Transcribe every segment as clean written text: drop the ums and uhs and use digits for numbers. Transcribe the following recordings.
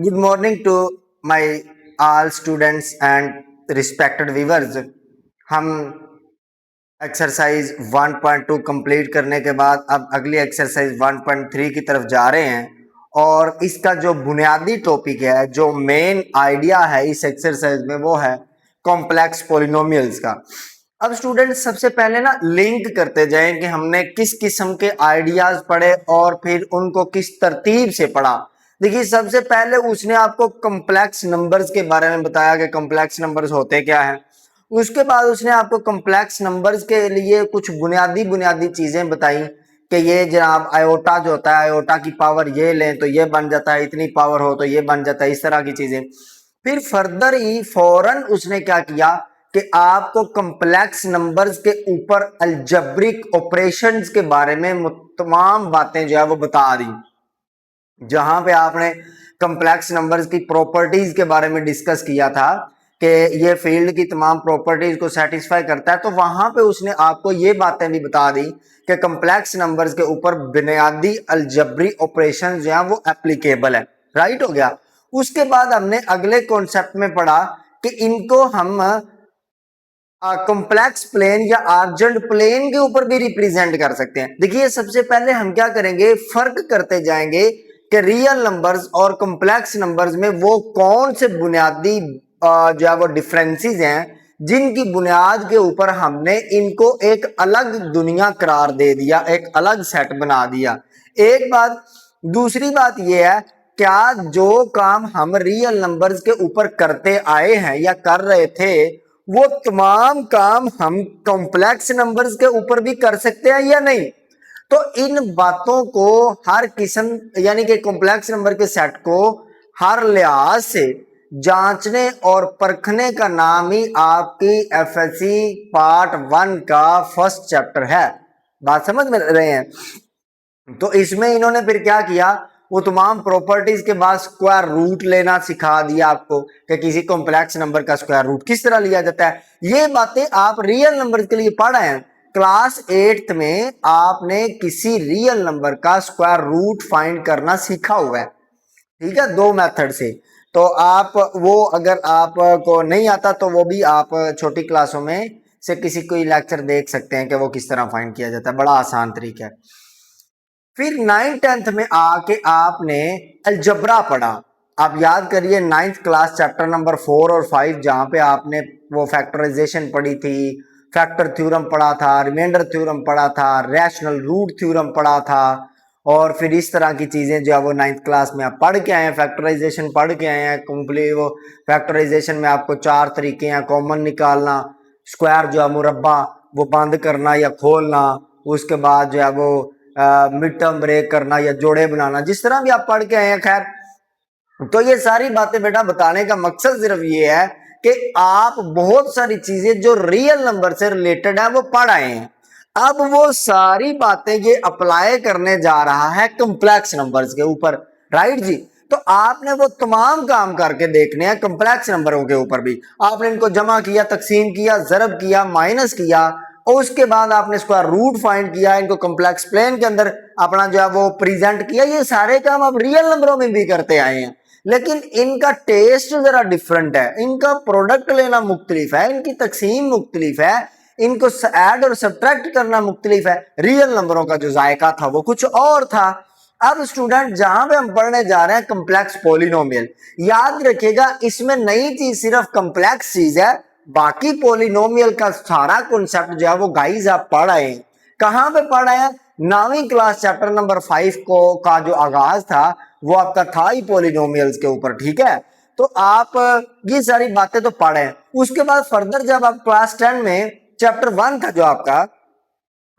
Good morning to my all students and respected viewers. हम exercise 1.2 complete करने के बाद अब अगली एक्सरसाइज 1.3 की तरफ जा रहे हैं और इसका जो बुनियादी टॉपिक है, जो मेन आइडिया है इस एक्सरसाइज में, वो है कॉम्प्लेक्स पॉलिनोमियल्स का। अब स्टूडेंट्स सबसे पहले ना लिंक करते जाएं कि हमने किस किस्म के आइडियाज पढ़े और फिर उनको किस तरतीब से पढ़ा। देखिए, सबसे पहले उसने आपको कॉम्प्लेक्स नंबर्स के बारे में बताया कि कॉम्प्लेक्स नंबर्स होते क्या हैं। उसके बाद उसने आपको कॉम्प्लेक्स नंबर्स के लिए कुछ बुनियादी चीजें बताई कि ये जनाब आयोटा जो होता है, आयोटा की पावर ये लें तो ये बन जाता है, इतनी पावर हो तो ये बन जाता है, इस तरह की चीजें। फिर फर्दर ही फौरन उसने क्या किया कि आपको कॉम्प्लेक्स नंबर्स के ऊपर अलजेब्रिक ऑपरेशंस के बारे में तमाम बातें जो है वो बता दी। जहां पे आपने कॉम्प्लेक्स नंबर्स की प्रॉपर्टीज के बारे में डिस्कस किया था कि ये फील्ड की तमाम प्रॉपर्टीज को सेटिस्फाई करता है, तो वहां पे उसने आपको ये बातें भी बता दी कि कॉम्प्लेक्स नंबर्स के ऊपर बुनियादी अलजेब्रिक ऑपरेशन जो है वो एप्लीकेबल है। राइट हो गया। उसके बाद हमने अगले कॉन्सेप्ट में पढ़ा कि इनको हम कॉम्प्लेक्स प्लेन या आर्जेंट प्लेन के ऊपर भी रिप्रेजेंट कर सकते हैं। देखिए, सबसे पहले हम क्या करेंगे, फर्क करते जाएंगे कि रियल नंबर्स और कॉम्प्लेक्स नंबर्स में वो कौन से बुनियादी जो है वो डिफरेंसेस हैं जिनकी बुनियाद के ऊपर हमने इनको एक अलग दुनिया करार दे दिया, एक अलग सेट बना दिया। एक बात। दूसरी बात यह है, क्या जो काम हम रियल नंबर्स के ऊपर करते आए हैं या कर रहे थे, वो तमाम काम हम कॉम्प्लेक्स नंबर्स के ऊपर भी कर सकते हैं या नहीं। तो इन बातों को हर किस्म यानी कि कॉम्प्लेक्स नंबर के सेट को हर लिहाज से जांचने और परखने का नाम ही आपकी एफएससी पार्ट 1 का फर्स्ट चैप्टर है। बात समझ में रहे हैं। तो इसमें इन्होंने फिर क्या किया, वो तमाम प्रॉपर्टीज के बाद स्क्वायर रूट लेना सिखा दिया आपको कि किसी कॉम्प्लेक्स नंबर का स्क्वायर रूट किस तरह लिया जाता है। ये बातें आप रियल नंबर के लिए पढ़ रहे हैं। क्लास 8th में आपने किसी रियल नंबर का स्क्वायर रूट फाइंड करना सीखा हुआ है, ठीक है, दो मेथड से। तो आप वो अगर आपको नहीं आता तो वो भी आप छोटी क्लासों में से किसी कोई लेक्चर देख सकते हैं कि वो किस तरह फाइंड किया जाता है। बड़ा आसान तरीका है। फिर 9th-10th में आके आपने अलजबरा पढ़ा। आप याद करिए 9th क्लास चैप्टर नंबर 4 और 5, जहां पे आपने वो फैक्टराइजेशन पढ़ी थी, फैक्टर थ्योरम पढ़ा था, रिमाइंडर थ्योरम पढ़ा था, रैशनल रूट थ्योरम पढ़ा था, और फिर इस तरह की चीजें जो है वो 9th क्लास में आप पढ़ के आए हैं, फैक्टराइजेशन पढ़ के आए हैं कंप्लीट। वो फैक्टराइजेशन में आपको 4 तरीके हैं, कॉमन निकालना, स्क्वायर जो है मुरब्बा वो बंद करना या खोलना, उसके बाद जो है वो मिड टर्म ब्रेक करना या जोड़े बनाना, जिस तरह भी आप पढ़ के आए हैं। खैर, तो ये सारी बातें बेटा बताने का मकसद सिर्फ ये है कि आप बहुत सारी चीजें जो रियल नंबर से रिलेटेड है वो पढ़ आए हैं। अब वो सारी बातें ये अप्लाई करने जा रहा है कॉम्प्लेक्स नंबर्स के ऊपर। राइट जी। तो आपने वो तमाम काम करके देखने हैं कॉम्प्लेक्स नंबरों के ऊपर भी। आपने इनको जमा किया, तकसीम किया, जरब किया, माइनस किया, और उसके बाद आपने स्क्वायर रूट फाइंड किया, इनको कॉम्प्लेक्स प्लेन के अंदर अपना जो है वो प्रेजेंट किया। ये सारे काम आप रियल नंबरों में भी करते आए हैं, लेकिन इनका टेस्ट जरा डिफरेंट है, इनका प्रोडक्ट लेना मुख्तलिफ है, इनकी तकसीम मुख्तलिफ है, इनको ऐड और सब्ट्रैक्ट करना मुख्तलिफ है। रियल नंबरों का जो जायका था वो कुछ और था। अब स्टूडेंट, जहां पे हम पढ़ने जा रहे हैं कॉम्प्लेक्स पॉलिनोमियल, याद रखिएगा इसमें नई चीज सिर्फ कॉम्प्लेक्स चीज है, बाकी पॉलिनोमियल का सारा कॉन्सेप्ट जो है वो गाइस आप पढ़ आए हैं। कहां पे पढ़ आए हैं? 9वीं क्लास चैप्टर नंबर 5 को का जो आगाज था वो आपका था ही पॉलिनोमियल्स के ऊपर, ठीक है। तो आप ये सारी बातें तो पढ़े। उसके बाद फर्दर जब आप क्लास 10 में चैप्टर 1 था जो आपका,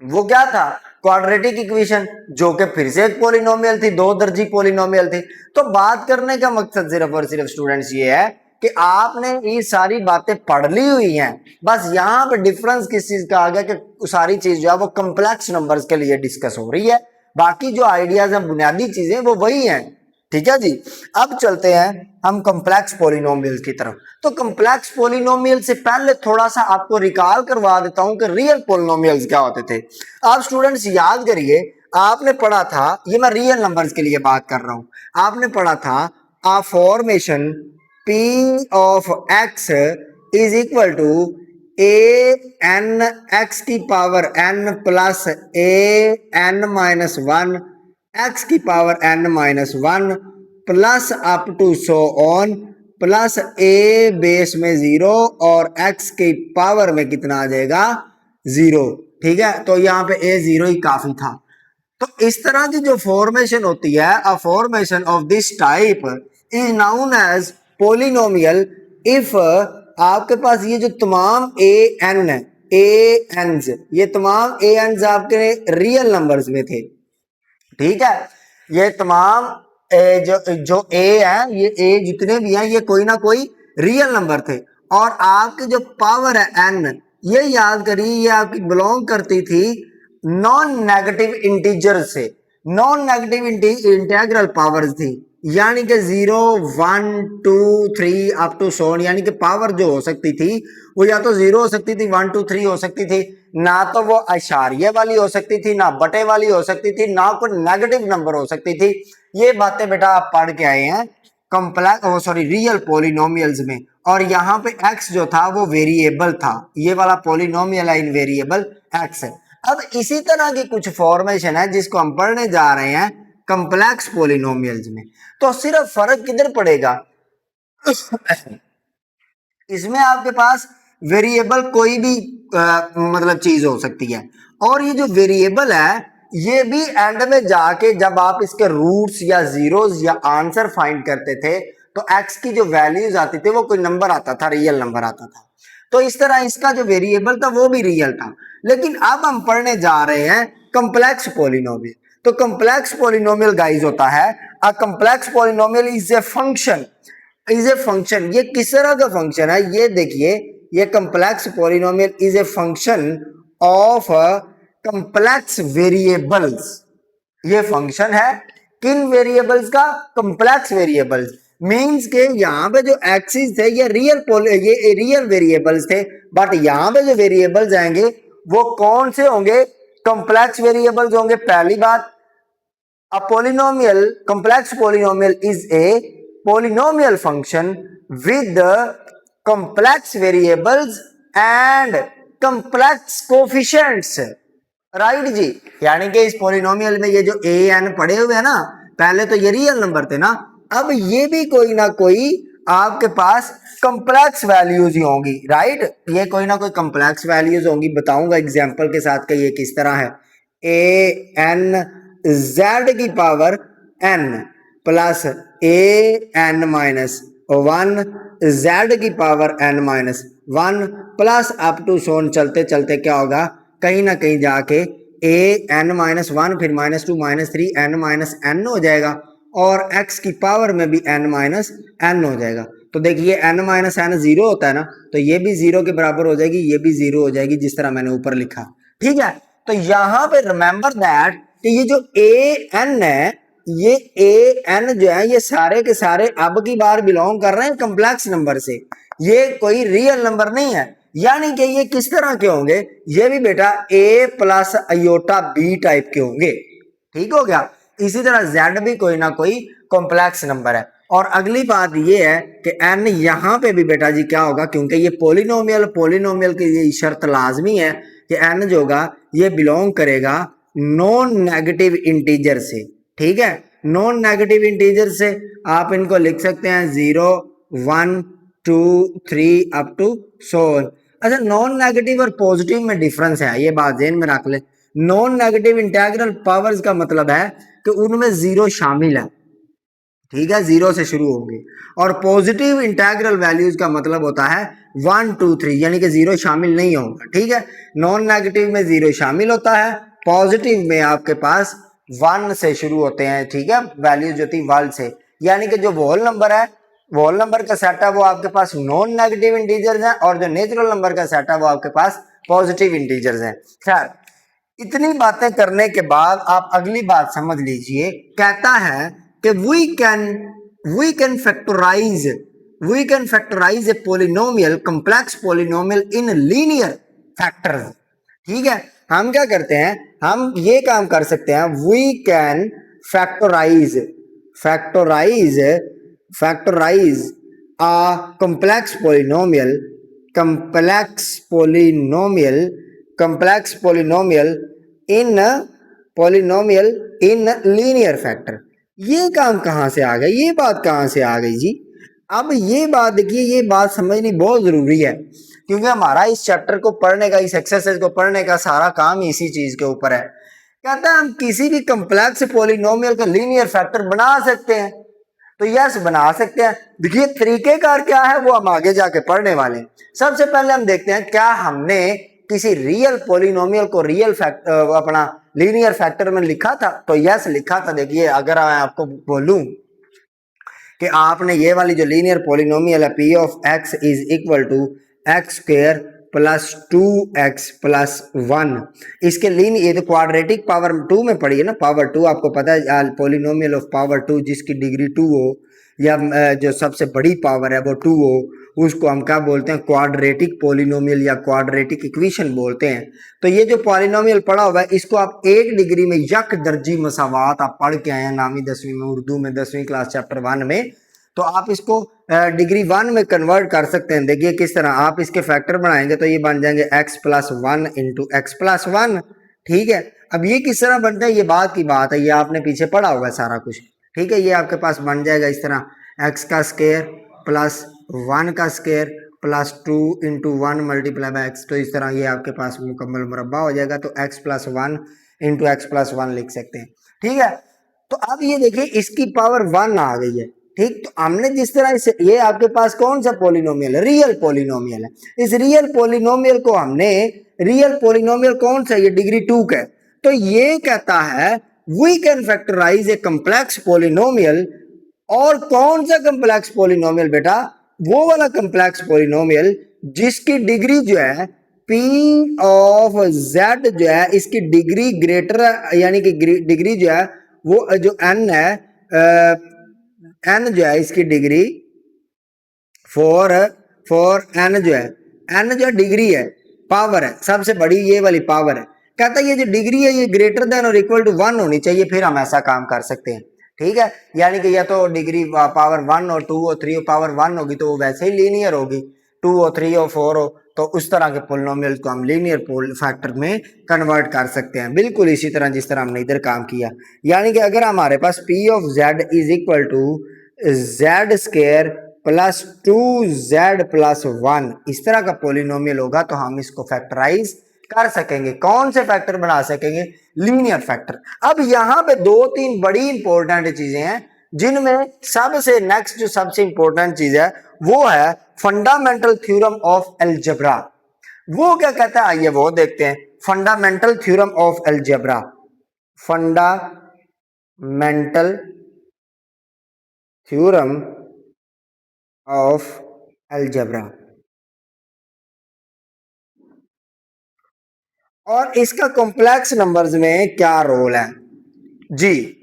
वो क्या था? क्वाड्रेटिक इक्वेशन, जो कि फिर से एक पॉलिनोमियल थी, दो दर्जी पॉलिनोमियल थी। तो बात करने का मकसद सिर्फ और सिर्फ स्टूडेंट्स ये है कि आपने ये सारी बातें पढ़ ली हुई हैं, बस यहाँ पे डिफरेंस किस चीज का आ गया कि सारी चीज जो है वो कॉम्प्लेक्स नंबर्स के लिए डिस्कस हो रही है, बाकी जो आइडियाज हैं, बुनियादी चीजें वो वही हैं। ठीक है जी। अब चलते हैं हम कॉम्प्लेक्स पॉलिनोमियल्स की तरफ। तो कॉम्प्लेक्स पॉलिनोमियल से पहले थोड़ा सा आपको रिकॉल करवा देता हूं कि रियल पॉलिनोमियल्स क्या होते थे। आप स्टूडेंट्स याद करिए, आपने पढ़ा था, ये मैं रियल नंबर्स के लिए बात कर रहा हूं, आपने पढ़ा था a formation p of x is equal to a n x की power n plus a n minus one x की power n minus one plus up to so on plus a base में 0 और x की power में कितना आ जाएगा 0। ठीक है, तो यहाँ पे a 0 ही काफी था। तो इस तरह की जो फॉर्मेशन होती है, a formation of this type is known as polynomial if आपके पास ये जो तमाम ए एन है, ए एन ये तमाम ए एन आपके रियल नंबर्स में थे। ठीक है, ये तमाम जो ए है, ये ए जितने भी हैं ये कोई ना कोई रियल नंबर थे और आपकी जो पावर है एन, ये याद करिए ये आपकी बिलोंग करती थी नॉन नेगेटिव इंटीजर से। नॉन नेगेटिव इंटीग्रल पावर्स थी, यानी कि 0 1 2 3 अप टू सोन, यानी कि पावर जो हो सकती थी वो या तो 0 हो सकती थी, 1 2 3 हो सकती थी, ना तो वो अशारिये वाली हो सकती थी, ना बटे वाली हो सकती थी, ना कोई नेगेटिव नंबर हो सकती थी। ये बातें बेटा आप पढ़ के आए हैं कॉम्प्लेक्स रियल पोलिनोमियल्स में। और यहाँ पे x जो था वो वेरिएबल था, ये वाला पोलिनोमियल है इन वेरिएबल x है। अब इसी तरह की कुछ फॉर्मेशन है जिसको हम पढ़ने जा रहे हैं कॉम्प्लेक्स पोलिनोमियल्स में। तो सिर्फ फर्क किधर पड़ेगा, इसमें आपके पास वेरिएबल कोई भी मतलब चीज हो सकती है और ये जो वेरिएबल है ये भी एंड में जाके जब आप इसके रूट्स या जीरोस या आंसर फाइंड करते थे तो x की जो वैल्यूज आती थी वो कोई नंबर आता था, रियल नंबर आता था। तो इस तरह इसका जो वेरिएबल था वो भी रियल था। लेकिन अब हम पढ़ने जा रहे हैं कॉम्प्लेक्स पोलिनोमियल। तो कॉम्प्लेक्स पोलिनोमियल गाइस होता है a complex polynomial is a function, is a function. ये किस तरह का फंक्शन है, ये देखिए, ये complex polynomial is a function of complex variables. ये फंक्शन है किन वेरिएबल्स का, कॉम्प्लेक्स वेरिएबल्स। मींस के यहाँ पे जो एक्सिस थे ये रियल वेरिएबल्स थे, बट यहाँ पे जो वेरिएबल्स आएंगे वो कौन से होंगे, कॉम्प्लेक्स वेरिएबल्स होंगे। पहली बात, a polynomial, complex polynomial is a polynomial function with the complex variables and complex coefficients, right जी। यानी कि इस पोलिनोमियल में ये जो ए एन पड़े हुए हैं ना, पहले तो ये रियल नंबर थे ना, अब ये भी कोई ना कोई आपके पास कॉम्प्लेक्स वैल्यूज ही होंगी, राइट। ये कोई ना कोई कॉम्प्लेक्स वैल्यूज होंगी, बताऊंगा एग्जांपल के साथ कि ये किस तरह है। ए एन जेड की power N plus A N minus one Z की power N minus one plus up to सोन चलते चलते क्या होगा, कहीं ना कहीं जाके ए एन माइनस वन फिर minus two minus three N minus N हो जाएगा और x की पावर में भी n माइनस एन हो जाएगा। तो देखिए n माइनस एन 0 होता है ना, तो ये भी 0 के बराबर हो जाएगी, ये भी 0 हो जाएगी, जिस तरह मैंने ऊपर लिखा। ठीक है, तो यहां पे रिमेंबर दैट कि ये जो ए एन है, ये ए एन जो है ये सारे के सारे अब की बार बिलोंग कर रहे हैं कॉम्प्लेक्स नंबर से, ये कोई रियल नंबर नहीं है। यानी कि ये किस तरह के होंगे, ये भी बेटा a plus iota b type के होंगे। ठीक हो गया। इसी तरह z भी कोई ना कोई कॉम्प्लेक्स नंबर है। और अगली बात ये है कि n यहाँ पे भी बेटा जी क्या होगा, क्योंकि ये पोलिनोमियल की ये शर्त लाजमी है कि n जो होगा ये बिलोंग करेगा नॉन नेगेटिव इंटीजर से। ठीक है, नॉन नेगेटिव इंटीजर से आप इनको लिख सकते हैं 0 1 2 3 अप टू सो। अच्छा, नॉन नेगेटिव और पॉजिटिव में डिफरेंस है, ये बात ध्यान में रख ले। नॉन नेगेटिव इंटीग्रल पावर्स का मतलब है कि उनमें 0 शामिल है। ठीक है, 0 से शुरू होंगे। और पॉजिटिव इंटीग्रल वैल्यूज का मतलब होता है 1 2 3, यानी कि 0 शामिल नहीं होगा। ठीक है, नॉन नेगेटिव में 0 शामिल होता है, पॉजिटिव में आपके पास 1 से शुरू होते हैं। ठीक है, वैल्यूज होती है 1 से, यानी कि जो होल नंबर है, होल नंबर का सेट है वो आपके पास नॉन नेगेटिव इंटीजर्स हैं और जो नेचुरल नंबर का सेट है वो आपके पास पॉजिटिव इंटीजर्स हैं। खैर, इतनी बातें करने के बाद आप अगली बात समझ लीजिए। कहता है कि we can factorize a polynomial, complex polynomial in linear factors. ठीक है, हम क्या करते हैं, हम ये काम कर सकते हैं, we can factorize factorize a complex polynomial in linear factor। ये काम कहाँ से आ गया, ये बात कहाँ से आ गई जी। अब ये बात देखिए, ये बात समझनी बहुत जरूरी है, क्योंकि हमारा इस चैप्टर को पढ़ने का, इस एक्सरसाइज को पढ़ने का सारा काम इसी चीज के ऊपर है। कहता है हम किसी भी कम्प्लेक्स पॉलिनोमियल का लीनियर फैक्टर बना सकते हैं, तो यस बना सकते हैं। देखिए तरीकेकार क्या है वो हम आगे जाके पढ़ने वाले हैं। सबसे पहले हम देखते हैं क्या हमने किसी रियल पॉलिनोमियल को रियल फैक्टर अपना लीनियर फैक्टर में लिखा था, तो यस लिखा था। देखिए अगर मैं आपको बोलूं कि आपने ये वाली जो लीनियर पॉलिनोमियल है p of x is equal to x square plus 2x plus 1, इसके लीनियर, ये तो क्वाड्रेटिक पावर 2 में पड़ी है ना, पावर 2 आपको पता है पॉलिनोमियल ऑफ पावर 2 जिसकी डिग्री 2 हो या जो सबसे बड़ी पावर है वो 2 हो, उसको हम क्या बोलते हैं, क्वाड्रेटिक पॉलिनोमियल या क्वाड्रेटिक इक्वेशन बोलते हैं। तो ये जो पॉलिनोमियल पढ़ा हुआ है इसको आप 1 डिग्री में यक दर्जी मसावात आप पढ़ के आए हैं नामी 10वीं में, उर्दू में 10वीं क्लास चैप्टर 1 में, तो आप इसको डिग्री 1 में कन्वर्ट कर सकते हैं। देखिए किस तरह आप इसके फैक्टर बनाएंगे तो ये बन जाएंगे x plus 1 into x plus 1। ठीक है, अब ये किस तरह बनता है, ये बात की बात है, ये आपने पीछे पढ़ा होगा सारा कुछ। ठीक है, ये आपके पास बन जाएगा इस तरह x का स्क्वायर प्लस 1 का square plus 2 into 1 multiply by x, तो इस तरह ये आपके पास मुकम्मल मुरब्बा हो जाएगा। तो x plus 1 into x plus 1 लिख सकते हैं। ठीक है, तो अब ये देखिए इसकी पावर 1 आ गई है। ठीक, तो हमने जिस तरह से, ये आपके पास कौन सा पॉलिनोमियल है, रियल पॉलिनोमियल है। इस रियल पॉलिनोमियल को हमने, रियल पॉलिनोमियल कौन सा, ये डिग्री 2 का है, तो ये कहता है we can factorize a complex polynomial. और कौन सा कम्प्लेक्स पॉलिनोमियल बेटा, वो वाला कम्प्लेक्स पॉलिनोमियल जिसकी डिग्री जो है p ऑफ z जो है इसकी डिग्री ग्रेटर, यानी कि डिग्री जो है वो जो n है, n जो है इसकी डिग्री फॉर n जो है डिग्री है, पावर है, सबसे बड़ी ये वाली पावर है। कहता है ये जो डिग्री है ये ग्रेटर देन और इक्वल टू 1 होनी चाहिए, फिर हम ऐसा काम कर सकते हैं। ठीक है, यानी कि या तो डिग्री पावर 1 और 2 और 3 और पावर 1 होगी तो वो वैसे ही लीनियर होगी, 2 और 3 और 4 हो तो उस तरह के पोलिनोमियल को हम लीनियर फैक्टर में कन्वर्ट कर सकते हैं, बिल्कुल इसी तरह जिस तरह हमने इधर काम किया। यानी कि अगर हमारे पास p of z is equal to z square plus 2z plus 1 इस तरह का पोलिनोमियल होगा तो हम इसको फैक्टराइज कर सकेंगे। कौन से फैक्टर बना सकेंगे, लीनियर फैक्टर। अब यहां पे 2-3 बड़ी इंपॉर्टेंट चीजें हैं जिनमें सबसे नेक्स्ट जो सबसे इंपॉर्टेंट चीज है वो है फंडामेंटल थ्योरम ऑफ अलजेब्रा। वो क्या कहता है आइए वो देखते हैं। Fundamental theorem of algebra, fundamental theorem of algebra, और इसका कॉम्प्लेक्स नंबर्स में क्या रोल है जी।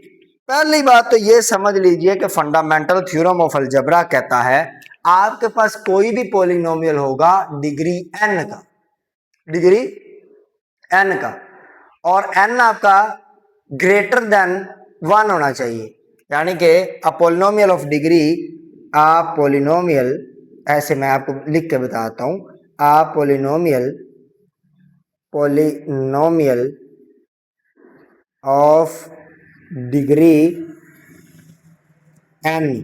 पहली बात तो ये समझ लीजिए कि फंडामेंटल थ्योरम ऑफ अलजेब्रा कहता है आपके पास कोई भी पॉलिनोमियल होगा डिग्री n का, डिग्री n का, और n आपका ग्रेटर देन 1 होना चाहिए। यानी कि a polynomial of degree, a polynomial, ऐसे मैं आपको लिख के बताता हूं, a polynomial of degree n,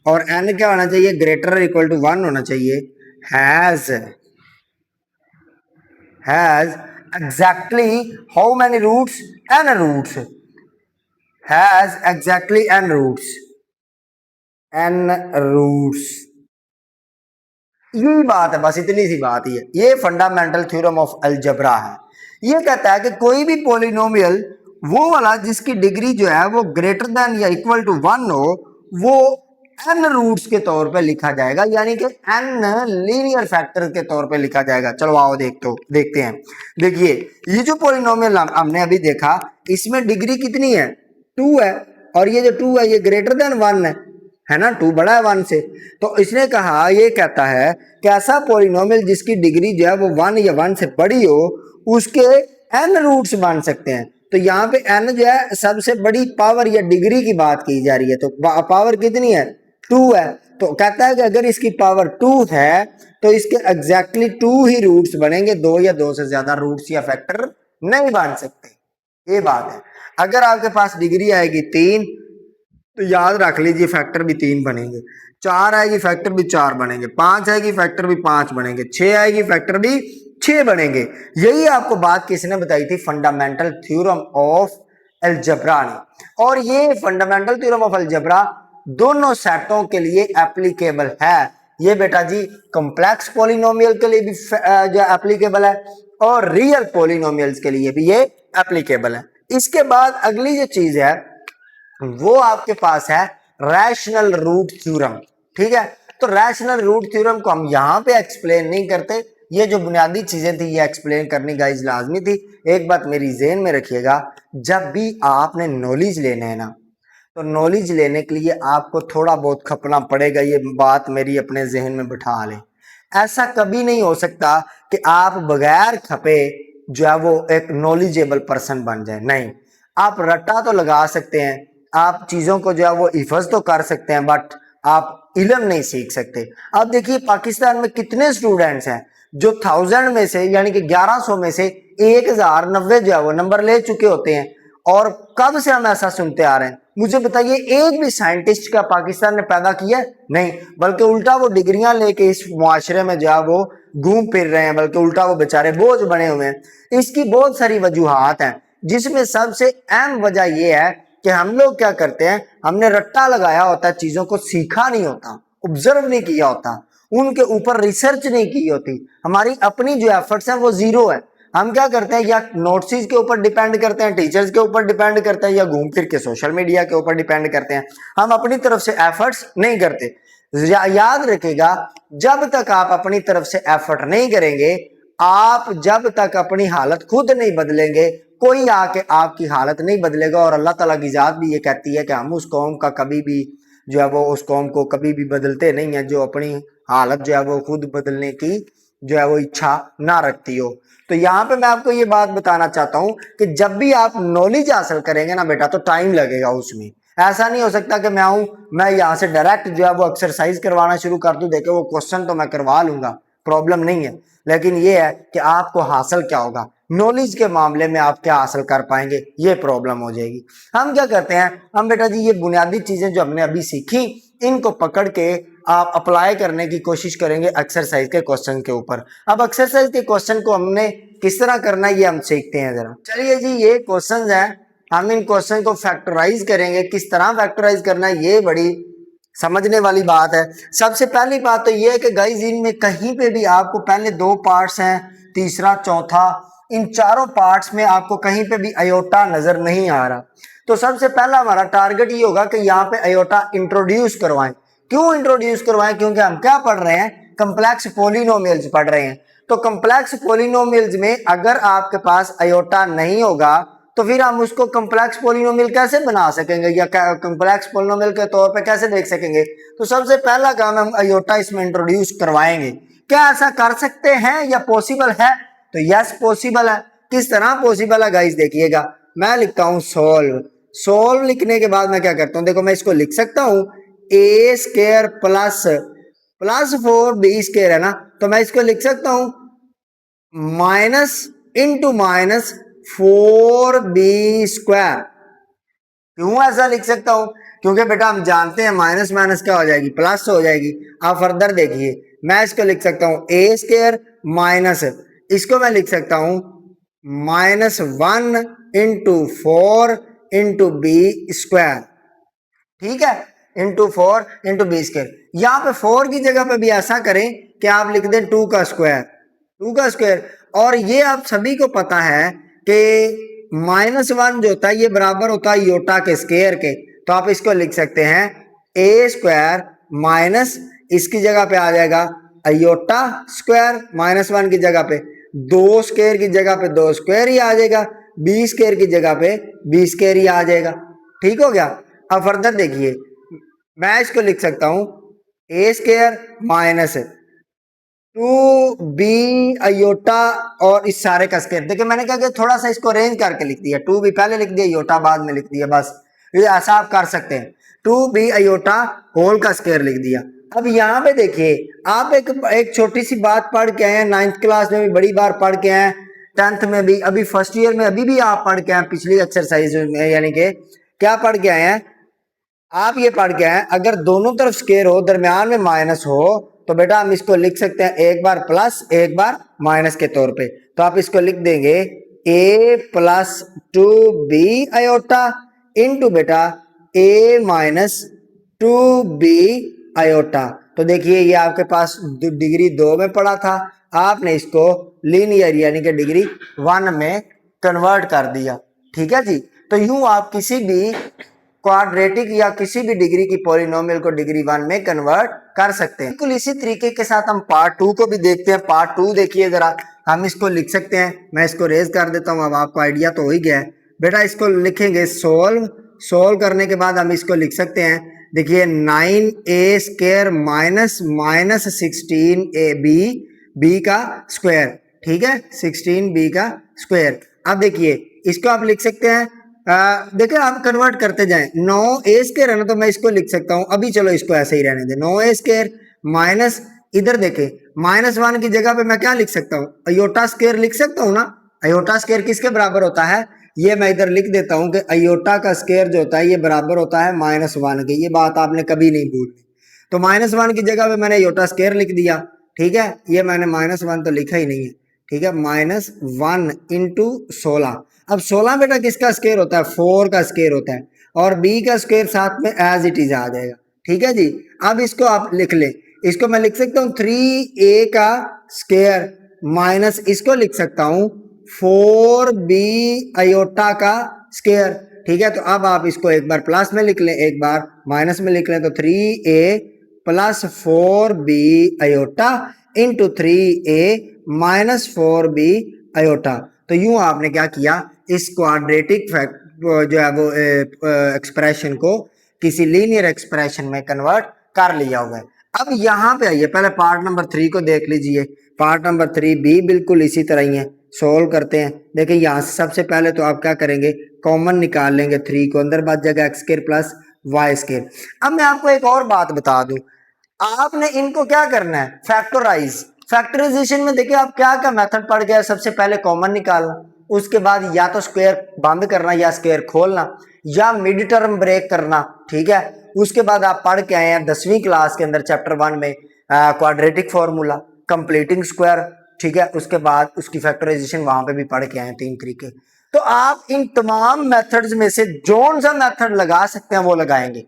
और n क्या होना चाहिए, ग्रेटर इक्वल टू 1 होना चाहिए, has exactly how many roots, n roots, has exactly n roots, यही बात है, बस इतनी सी बात ही है। ये फंडामेंटल थ्योरम ऑफ अलजेब्रा है। ये कहता है कि कोई भी पॉलिनोमियल वो वाला जिसकी डिग्री जो है वो ग्रेटर देन या इक्वल टू 1 हो वो n रूट्स के तौर पे लिखा जाएगा, यानी कि n लीनियर फैक्टर के तौर पे लिखा जाएगा। चलो आओ देखते हैं। देखिए ये जो पॉलिनोमियल हमने अभी देखा इसमें डिग्री कितनी है, 2 है, और ये जो 2 है ये ग्रेटर देन 1 है ना, 2 बड़ा है 1 से। तो इसने कहा, ये कहता है कि ऐसा पॉलिनोमियल जिसकी डिग्री जो है वो 1 या 1 से बड़ी हो उसके n रूट्स बन सकते हैं। तो यहाँ पे n जो है सबसे बड़ी पावर या डिग्री की बात की जा रही है, तो पावर कितनी है 2 है, तो कहता है कि अगर इसकी पावर 2 है तो इसके एग्जैक्टली 2 ही रूट्स बनेंगे, 2 या 2 से ज्यादा रूट्स या फैक्टर नहीं बन सकते। ये बात है। अगर आपके पास डिग्री आएगी 3 तो याद रख लीजिए फैक्टर भी 3 बनेंगे, 4 आएगी फैक्टर भी 4 बनेंगे, 5 आएगी फैक्टर भी 5 बनेंगे, 6 आएगी फैक्टर भी 6 बनेंगे। यही आपको बात किसने बताई थी? फंडामेंटल थ्योरम ऑफ अलजेब्रा ने। और ये फंडामेंटल थ्योरम ऑफ अलजेब्रा दोनों सेटों के लिए एप्लीकेबल है। ये बेटा जी कॉम्प्लेक्स पॉलिनोमियल के लिए भी जो एप्लीकेबल है और रियल पॉलिनोमियल्स के लिए भी ये एप्लीकेबल है। इसके बाद अगली जो चीज है वो आपके पास है रैशनल रूट थ्योरम। ठीक है, तो रैशनल रूट थ्योरम को हम यहां पे एक्सप्लेन नहीं करते, ये जो बुनियादी चीजें थी ये एक्सप्लेन करनी गाइस लाजमी थी। एक बात मेरी ज़हन में रखिएगा, जब भी आपने नॉलेज लेना है ना तो नॉलेज लेने के लिए आपको थोड़ा बहुत खपना पड़ेगा, ये बात मेरी अपने जहन में बिठा लें। ऐसा कभी नहीं हो सकता कि आप बगैर खपे जो है वो एक नॉलेजेबल पर्सन बन जाए, नहीं। आप रट्टा तो लगा सकते हैं, आप चीजों को जो है वो हिफज तो कर सकते हैं, बट आप इल्म नहीं सीख सकते। अब देखिए पाकिस्तान में कितने स्टूडेंट्स हैं जो 1000 में से यानी कि 1100 में से 1090 जो है वो नंबर ले चुके होते हैं। और कब से हम ऐसा सुनते आ रहे हैं? मुझे बताइए एक भी साइंटिस्ट का पाकिस्तान ने पैदा किया? नहीं, बल्कि उल्टा वो डिग्रियां लेके इस मुआशरे में जो है वो घूम फिर रहे हैं, बल्कि उल्टा वो बेचारे बोझ बने हुए हैं। इसकी बहुत सारी वजूहात हैं, जिसमें सबसे अहम वजह यह है कि हम लोग क्या करते हैं, हमने रट्टा लगाया होता है, चीजों को सीखा नहीं होता, ऑब्जर्व नहीं किया होता, उनके ऊपर रिसर्च नहीं की होती। हमारी अपनी जो एफर्ट्स हैं वो जीरो है। हम क्या करते हैं, या नोट्स के ऊपर डिपेंड करते हैं, टीचर्स के ऊपर डिपेंड करते हैं, या घूम फिर के सोशल मीडिया के ऊपर डिपेंड करते हैं। हम अपनी तरफ से एफर्ट्स नहीं करते। याद रखिएगा, जब तक आप अपनी तरफ से एफर्ट नहीं करेंगे, आप जब तक अपनी हालत खुद नहीं बदलेंगे, कोई आके आपकी हालत नहीं बदलेगा। और अल्लाह ताला की जात भी ये कहती है कि हम उस कौम का कभी भी जो है वो उस कौम को कभी भी बदलते नहीं है जो अपनी हालत जो है वो खुद बदलने की जो है वो इच्छा ना रखती हो। तो यहाँ पे मैं आपको ये बात बताना चाहता हूं कि जब भी आप नॉलेज हासिल करेंगे ना बेटा, तो टाइम लगेगा उसमें। ऐसा नहीं हो सकता कि मैं यहाँ से डायरेक्ट जो है वो एक्सरसाइज करवाना शुरू कर दूं, देखे वो क्वेश्चन तो मैं करवा लूंगा, प्रॉब्लम नहीं है। लेकिन ये है कि आपको हासिल क्या होगा, नॉलेज के मामले में आप क्या हासिल कर पाएंगे, ये प्रॉब्लम हो जाएगी। हम क्या करते हैं, हम बेटा जी ये बुनियादी चीजें जो हमने अभी सीखी, इनको पकड़ के आप अप्लाई करने की कोशिश करेंगे एक्सरसाइज के क्वेश्चन के ऊपर। अब एक्सरसाइज के क्वेश्चन को हमने किस तरह करना है ये हम सीखते हैं जरा। चलिए जी, ये क्वेश्चन है, हम इन क्वेश्चन को फैक्टराइज करेंगे। किस तरह फैक्टराइज करना है ये बड़ी समझने वाली बात है। सबसे पहली बात तो ये है कि गाइस इनमें कहीं पे भी आपको पहले 2 पार्ट्स हैं, तीसरा चौथा, इन चारों पार्ट्स में आपको कहीं पे भी अयोटा नजर नहीं आ रहा। तो सबसे पहला हमारा टारगेट ये होगा कि यहाँ पे अयोटा इंट्रोड्यूस करवाएं। क्यों इंट्रोड्यूस करवाएं? क्योंकि हम क्या पढ़ रहे हैं, कंप्लेक्स पॉलिनोमियल्स पढ़ रहे हैं। तो कंप्लेक्स पॉलिनोमियल्स में अगर आपके पास अयोटा नहीं होगा तो फिर हम उसको कंप्लेक्स पॉलिनोमियल कैसे बना सकेंगे, या कंप्लेक्स पॉलिनोमियल के तौर पे कैसे देख सकेंगे? तो सबसे पहला काम हम अयोटा इसमें इंट्रोड्यूस करवाएंगे। क्या ऐसा कर सकते हैं या पॉसिबल है? तो यस पॉसिबल है। किस तरह पॉसिबल है गाइस, देखिएगा। मैं लिखता हूं सोल्व। सोल्व लिखने के बाद मैं क्या करता हूं, देखो मैं इसको लिख सकता हूं ए स्क्वायर प्लस 4b² है ना, तो मैं इसको लिख सकता हूं माइनस इंटू माइनस 4b²। क्यों ऐसा लिख सकता हूं? क्योंकि बेटा हम जानते हैं माइनस माइनस क्या हो जाएगी, प्लस हो जाएगी। आप फर्दर देखिए, मैं इसको लिख सकता हूं a² माइनस, इसको मैं लिख सकता हूं -1 इंटू 4 इंटू b²। ठीक है, इंटू 4 इंटू b²। यहाँ पे 4 की जगह पे भी ऐसा करें कि आप लिख दें 2 का स्क्वायर। और ये आप सभी को पता है कि -1 जो होता है ये बराबर होता है योटा के स्क्वायर के। तो आप इसको लिख सकते हैं a² माइनस, इसकी जगह पे आ जाएगा अयोटा स्क्वायर, -1 की जगह पे 2 स्क्वायर की जगह पे 2 स्क्वायर ही आ जाएगा, b² की जगह पे b² ही आ जाएगा। ठीक हो गया। अब फर्दर देखिए, मैं इसको लिख सकता हूं a² माइनस 2b अयोटा और इस सारे का स्क्वायर। देखिए मैंने कहा कि थोड़ा सा इसको अरेंज करके लिख दिया, 2b पहले लिख दिया, योटा बाद में लिख दिया, बस ये ऐसा आप कर सकते हैं। 2b आयोटा होल का स्क्वायर लिख दिया। अब यहाँ पे देखिए आप एक छोटी सी बात पढ़ के आए हैं, 9th क्लास में भी बड़ी बार पढ़ के आए हैं, 10th में भी, अभी फर्स्ट ईयर में अभी भी आप पढ़ के आए पिछली एक्सरसाइज में, यानी कि क्या पढ़ के आए हैं आप, ये पढ़ के आए अगर दोनों तरफ स्क्वायर हो दरमियान में माइनस हो तो बेटा हम इसको लिख सकते हैं एक बार प्लस एक बार माइनस के तौर पे। तो आप इसको लिख देंगे a plus 2b iota into बेटा a माइनस 2b आयोटा। तो देखिए ये आपके पास डिग्री 2 में पड़ा था, आपने इसको लीनियर यानी कि डिग्री 1 में कन्वर्ट कर दिया। ठीक है जी। तो यूं आप किसी भी क्वाड्रेटिक या किसी भी डिग्री की पॉलिनोमियल को डिग्री 1 में कन्वर्ट कर सकते हैं। बिल्कुल इसी तरीके के साथ हम पार्ट 2 को भी देखते हैं। पार्ट 2 देखिए जरा, हम इसको लिख सकते हैं, मैं इसको रेज कर देता हूं, अब आपको आइडिया तो हो ही गया है बेटा। इसको लिखेंगे सोल्व करने के बाद हम इसको लिख सकते हैं, देखिए 9a square minus 16ab b का स्क्वायर, ठीक है 16b का स्क्वायर। अब देखिए इसको आप लिख सकते हैं, देखिए आप कन्वर्ट करते जाएं, 9a स्क्वायर है ना, तो मैं इसको लिख सकता हूं, अभी चलो इसको ऐसे ही रहने दें, 9a स्क्वायर माइनस, इधर देखें -1 की जगह पे मैं क्या लिख सकता हूं, अयोटा स्क्वायर लिख सकता हूं ना। अयोटा स्क्वायर किसके बराबर होता है, ये मैं इधर लिख देता हूं कि अयोटा का स्क्वायर जो होता है ये बराबर होता है -1 के। ये बात आपने कभी नहीं भूलनी। तो -1 की जगह पे मैंने अयोटा स्क्वायर लिख दिया, ठीक है। ये मैंने -1 तो लिखा ही नहीं है, ठीक है। -1 इंटू 16, अब 16 बेटा किसका स्क्वायर होता है, 4 का स्क्वायर होता है, और b का स्क्वायर साथ में एज इट इज आ जाएगा। ठीक है जी। अब इसको आप लिख लें, इसको मैं लिख सकता हूँ 3a का स्क्वायर माइनस इसको लिख सकता हूँ 4b आयोटा का स्क्वायर। ठीक है। तो अब आप इसको एक बार प्लस में लिख लें एक बार माइनस में लिख लें, तो 3a plus 4b iota into 3a minus 4b iota. तो यूं आपने क्या किया, इस क्वाड्रेटिक जो है वो एक्सप्रेशन को किसी लीनियर एक्सप्रेशन में कन्वर्ट कर लिया हुआ है। अब यहां पे आइए, पहले पार्ट नंबर 3 को देख लीजिए। पार्ट नंबर 3 भी बिल्कुल इसी तरह ही है, सोल्व करते हैं। देखिए यहां से सबसे पहले तो आप क्या करेंगे, कॉमन निकाल लेंगे, 3 को अंदर बच जाएगा x square plus y square. अब मैं आपको एक और बात बता दूं, आपने इनको क्या करना है, फैक्टराइज। फैक्टराइजेशन में देखिए आप क्या क्या मेथड पढ़ गए, सबसे पहले कॉमन निकालना, उसके बाद या तो स्क्वायर बंद करना या स्क्वायर खोलना या मिड टर्म ब्रेक करना। ठीक है। उसके बाद आप पढ़ के आए हैं 10वीं क्लास के अंदर चैप्टर 1 में क्वाड्रेटिक फॉर्मूला, कंप्लीटिंग स्क्वायर। ठीक है। उसके बाद उसकी फैक्टराइजेशन वहां पे भी पढ़ के आए हैं 3 तरीके। तो आप इन तमाम मेथड्स में से जोन सा मेथड लगा सकते हैं वो लगाएंगे।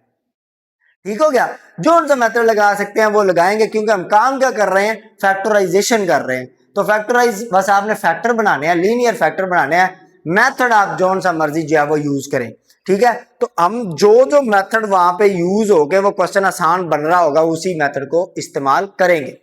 ठीक हो गया। जोन सा मेथड लगा सकते हैं वो लगाएंगे, क्योंकि हम काम क्या कर रहे हैं, फैक्टराइजेशन कर रहे हैं। तो फैक्टराइज बस आपने फैक्टर बनाने हैं, लीनियर फैक्टर बनाने हैं, मेथड आप जोन सा मर्जी जो है वो यूज करें। ठीक है। तो हम जो मेथड वहां पे यूज हो गए, वो क्वेश्चन आसान बन रहा होगा, उसी मेथड को इस्तेमाल करेंगे।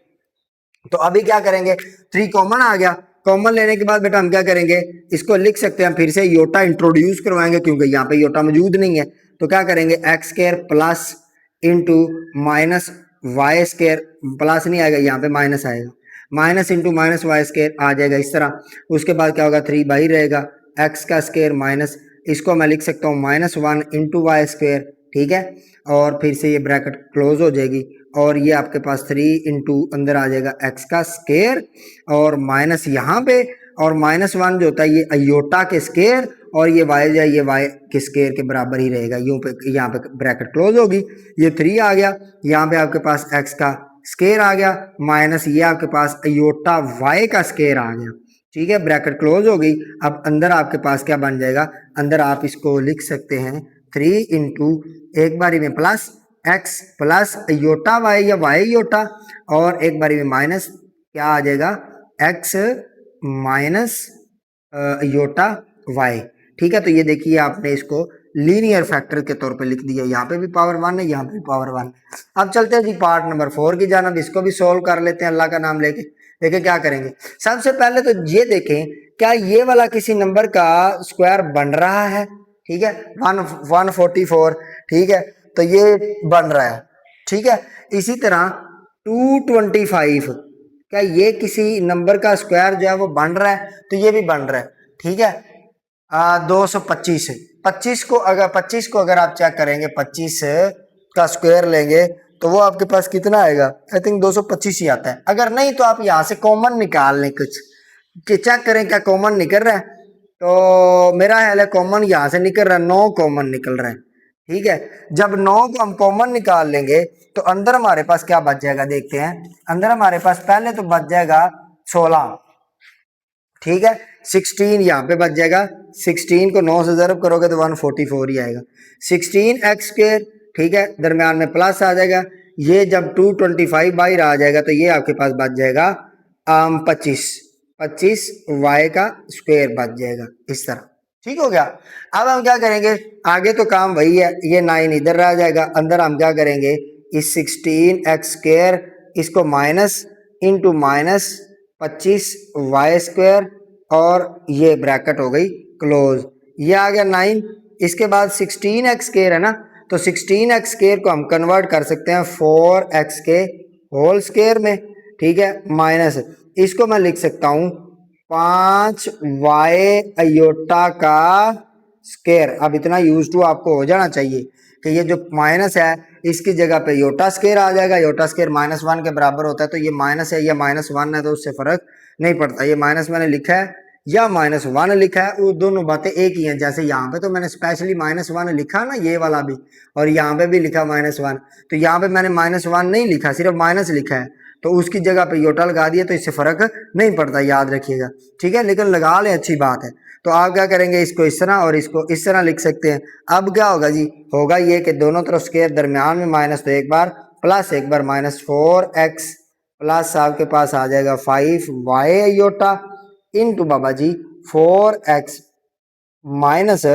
तो अभी क्या करेंगे, 3 कॉमन आ गया, कॉमन लेने के बाद बेटा हम क्या करेंगे, इसको लिख सकते हैं, फिर से योटा इंट्रोड्यूस करवाएंगे क्योंकि यहाँ पे योटा मौजूद नहीं है। तो क्या करेंगे, X square plus into minus Y square, plus नहीं आएगा यहाँ पे माइनस आएगा, minus into minus Y square आ जाएगा इस तरह। उसके बाद क्या होगा, 3 बाई रहेगा, एक्स का स्क्वायर माइनस, इसको मैं लिख सकता हूँ -1 इंटू वाई स्क्वायर। ठीक है। और फिर से ये ब्रैकेट क्लोज हो जाएगी, और ये आपके पास 3 इंटू अंदर आ जाएगा एक्स का स्क्वायर, और माइनस यहाँ पे, और -1 जो होता है ये अयोटा के स्क्वायर, और ये वाई जो है ये वाई के स्क्वायर के बराबर ही रहेगा। यूं पे यहाँ पे ब्रैकेट क्लोज होगी, ये 3 आ गया, यहाँ पे आपके पास एक्स का स्क्वायर आ गया, माइनस ये आपके पास अयोटा वाई का स्क्वायर आ गया। ठीक है। ब्रैकेट क्लोज हो गई। अब अंदर आपके पास क्या बन जाएगा, अंदर आप इसको लिख सकते हैं 3 इंटू एक बारी में plus x plus iota y या वाई योटा, और एक बारी में माइनस क्या आ जाएगा, एक्स माइनस योटा वाई। ठीक है। तो ये देखिए आपने इसको लीनियर फैक्टर के तौर पे लिख दिया, यहाँ पे भी पावर 1 है, यहाँ पे भी पावर 1। अब चलते हैं जी पार्ट नंबर 4 की जानब, इसको भी सोल्व कर लेते हैं अल्लाह का नाम लेके। देखिए क्या करेंगे, सबसे पहले तो ये देखें क्या ये वाला किसी नंबर का स्क्वायर बन रहा है। ठीक है। 144। ठीक है। तो ये बन रहा है। ठीक है। इसी तरह 225, क्या ये किसी नंबर का स्क्वायर जो है वो बन रहा है, तो ये भी बन रहा है। ठीक है। 225 25 को अगर आप चेक करेंगे, 25 का स्क्वायर लेंगे तो वो आपके पास कितना आएगा, आई थिंक 225 ही आता है। अगर नहीं तो आप यहाँ से कॉमन निकाल लें कुछ, कि चेक करें क्या कॉमन निकल रहा है। तो मेरा ख्याल है कॉमन यहाँ से निकल रहा है, 9 कॉमन निकल रहा है। ठीक है, जब 9 को हम कॉमन निकाल लेंगे तो अंदर हमारे पास क्या बच जाएगा, देखते हैं। अंदर हमारे पास पहले तो बच जाएगा 16, ठीक है। 16 यहाँ पे बच जाएगा, 16 को 9 से ज़रब करोगे तो 144 ही आएगा। 16x², ठीक है, दरम्यान में प्लस आ जाएगा। ये जब 225 बाहर आ जाएगा तो ये आपके पास बच जाएगा 25 y का स्क्वायर बच जाएगा इस तरह। ठीक हो गया। अब हम क्या करेंगे, आगे तो काम वही है, ये 9 इधर रह जाएगा। अंदर हम क्या करेंगे, इस 16x² इसको माइनस इंटू माइनस 25y² और ये ब्रैकेट हो गई क्लोज, ये आ गया 9। इसके बाद 16x² है ना, तो 16x² को हम कन्वर्ट कर सकते हैं 4x के होल स्क्वायर में, ठीक है, माइनस इसको मैं लिख सकता हूं 5y अयोटा का स्क्वायर। अब इतना यूज टू आपको हो जाना चाहिए कि ये जो माइनस है इसकी जगह पे योटा स्क्वायर आ जाएगा। योटा स्क्वायर -1 के बराबर होता है, तो ये माइनस है या -1 है तो उससे फर्क नहीं पड़ता। ये माइनस मैंने लिखा है या -1 लिखा है, वो दोनों बातें एक ही हैं। जैसे यहाँ पे तो मैंने स्पेशली -1 लिखा ना, ये वाला भी, और यहाँ पे भी लिखा -1, तो यहाँ पे मैंने -1 नहीं लिखा, सिर्फ माइनस लिखा है, तो उसकी जगह पे योटा लगा दिया, तो इससे फर्क नहीं पड़ता, याद रखिएगा, ठीक है। लेकिन लगा ले, अच्छी बात है। तो आप क्या करेंगे, इसको इस तरह और इसको इस तरह लिख सकते हैं। अब क्या होगा जी, होगा ये कि दोनों तरफ स्क्वायर, दरमियान में माइनस, तो एक बार प्लस एक बार -4x प्लस आपके पास आ जाएगा 5y अयोटा इंटू बाबा जी 4x माइनस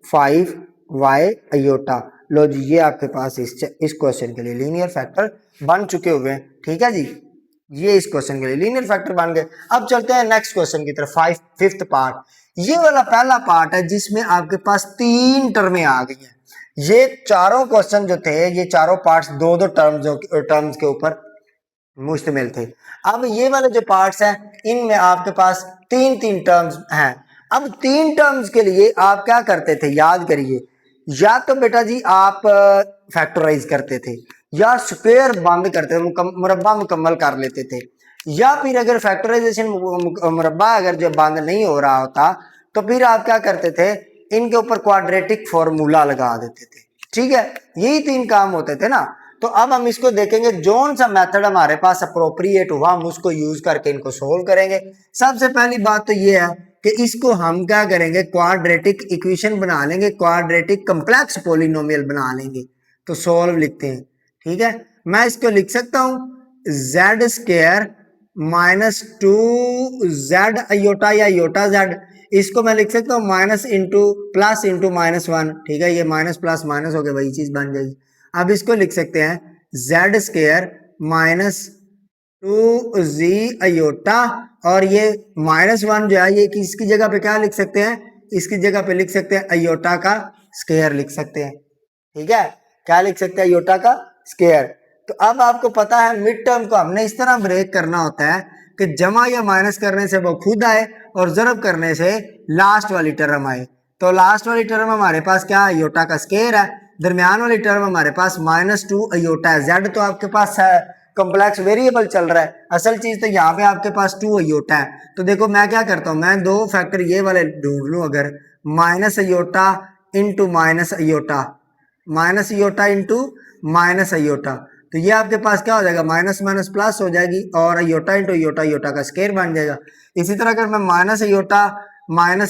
5y अयोटा। लो जी, ये आपके पास इस क्वेश्चन के लिए लीनियर फैक्टर बन चुके हुए हैं, ठीक है जी। ये इस क्वेश्चन के लिए लीनियर फैक्टर बन गए। अब चलते हैं नेक्स्ट क्वेश्चन की तरफ, फिफ्थ पार्ट। ये वाला पहला पार्ट है जिसमें आपके पास 3 टर्में आ गई हैं। ये चारों क्वेश्चन जो थे, ये चारों पार्ट्स दो टर्म्स के ऊपर मुश्तमिल थे। अब ये वाले जो पार्ट्स हैं, इनमें आपके पास 3 टर्म्स हैं। अब 3 टर्म्स के लिए आप क्या करते थे, याद करिए। या तो बेटा जी आप फैक्टराइज करते थे, या स्क्वायर बंद करते थे, मुरब्बा मुकम्मल कर लेते थे, या फिर अगर फैक्टराइजेशन मुरब्बा अगर जो बंद नहीं हो रहा होता तो फिर आप क्या करते थे, इनके ऊपर क्वाड्रेटिक फॉर्मूला लगा देते थे, ठीक है। यही 3 काम होते थे ना। तो अब हम इसको देखेंगे, जोन सा मेथड हमारे पास अप्रोप्रिएट हुआ हम उसको यूज करके इनको सोल्व करेंगे। सबसे पहली बात तो ये है कि इसको हम क्या करेंगे, क्वाड्रेटिक इक्वेशन बना लेंगे, क्वाड्रेटिक कम्प्लेक्स पोलिनोमियल बना लेंगे। तो सोल्व लिखते हैं, ठीक है। मैं इसको लिख सकता हूं z² -2z अयोटा या योटा z, इसको मैं लिख सकता हूँ माइनस इंटू प्लस इंटू -1, ठीक है। ये माइनस प्लस माइनस हो गया, वही चीज बन जाएगी। अब इसको लिख सकते हैं z² -2z अयोटा, और ये -1 जो है ये किसकी जगह पे क्या लिख सकते हैं, इसकी जगह पे लिख सकते हैं अयोटा का स्क्वायर लिख सकते हैं, ठीक है। क्या लिख सकते हैं, अयोटा का स्क्वायर। तो अब आपको पता है मिड टर्म को हमने इस तरह ब्रेक करना होता है कि जमा या माइनस करने से वो खुद आए और ज़रब करने से लास्ट वाली टर्म आए। तो लास्ट वाली टर्म हमारे पास क्या, अयोटा का स्क्वायर है। दरमियान वाली टर्म हमारे पास -2 अयोटा है। जेड तो आपके पास कॉम्प्लेक्स वेरिएबल चल रहा है, असल चीज तो यहाँ पे आपके पास 2 अयोटा है। तो देखो मैं क्या करता हूँ, मैं 2 फैक्टर ये वाले ढूंढ लूँ, अगर minus iota into minus iota, minus iota into minus iota, तो ये आपके पास क्या हो जाएगा, माइनस माइनस प्लस हो जाएगी, और अयोटा इंटू अयोटा अयोटा का स्क्वायर बन जाएगा। इसी तरह अगर मैं माइनस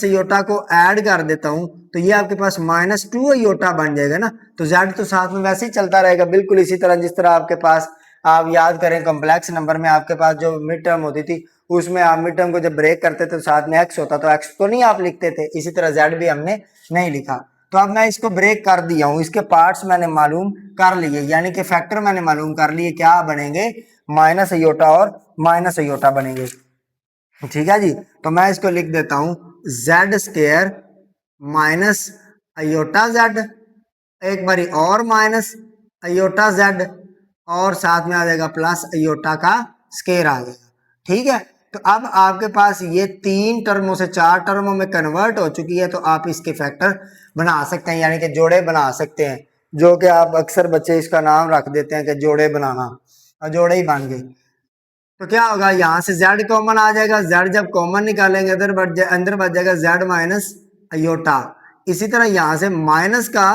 अयोटा को ऐड कर देता हूं तो ये आपके पास -2 अयोटा बन जाएगा ना। तो जेड तो साथ में वैसे ही चलता रहेगा, बिल्कुल इसी तरह जिस तरह आपके पास, आप याद करें कॉम्प्लेक्स नंबर में आपके पास जो मिड टर्म होती थी उसमें आप मिड टर्म को जब ब्रेक करते थे तो साथ में एक्स होता, तो एक्स तो नहीं आप लिखते थे, इसी तरह जेड भी हमने नहीं लिखा। तो अब मैं इसको ब्रेक कर दिया हूं, इसके पार्ट्स मैंने मालूम कर लिए, यानी कि फैक्टर मैंने मालूम कर लिए, क्या बनेंगे, माइनस अयोटा और माइनस अयोटा बनेंगे, ठीक है जी। तो मैं इसको लिख देता हूं z² माइनस अयोटा z, एक बारी और माइनस अयोटा z, और साथ में आ जाएगा प्लस अयोटा का स्क्वायर आ जाएगा, ठीक है। तो अब आपके पास ये 3 टर्मों से 4 टर्मों में कन्वर्ट हो चुकी है, तो आप इसके फैक्टर बना सकते हैं, यानी कि जोड़े बना सकते हैं। जो कि आप अक्सर बच्चे इसका नाम रख देते हैं कि जोड़े बनाना, और जोड़े ही बन गए। तो क्या होगा, यहाँ से z कॉमन आ जाएगा, z जब कॉमन निकालेंगे अंदर बच जाएगा z माइनस अयोटा। इसी तरह यहाँ से माइनस का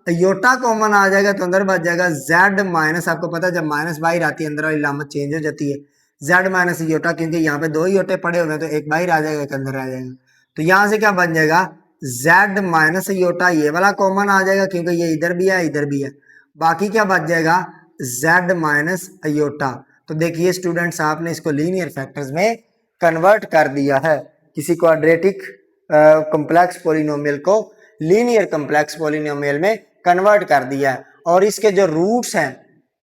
अयोटा कॉमन आ जाएगा तो अंदर बच जाएगा z माइनस, आपको पता है जब माइनस बाहर आती है अंदर वाली लामत चेंज हो जाती है, z माइनस अयोटा, क्योंकि यहाँ पे दो योटे पड़े हुए हैं तो एक बाहर आ जाएगा एक अंदर आ जाएगा। तो यहाँ से क्या बन जाएगा, z माइनस अयोटा, ये वाला कॉमन आ जाएगा क्योंकि ये इधर भी है इधर भी है। बाकी क्या बच जाएगा, z माइनस अयोटा। तो देखिए स्टूडेंट्स, आपने इसको लीनियर फैक्टर्स में कन्वर्ट कर दिया है, किसी क्वाड्रेटिक कॉम्प्लेक्स पॉलिनोमियल को लीनियर कॉम्प्लेक्स पॉलिनोमियल में कन्वर्ट कर दिया है। और इसके जो रूट्स हैं,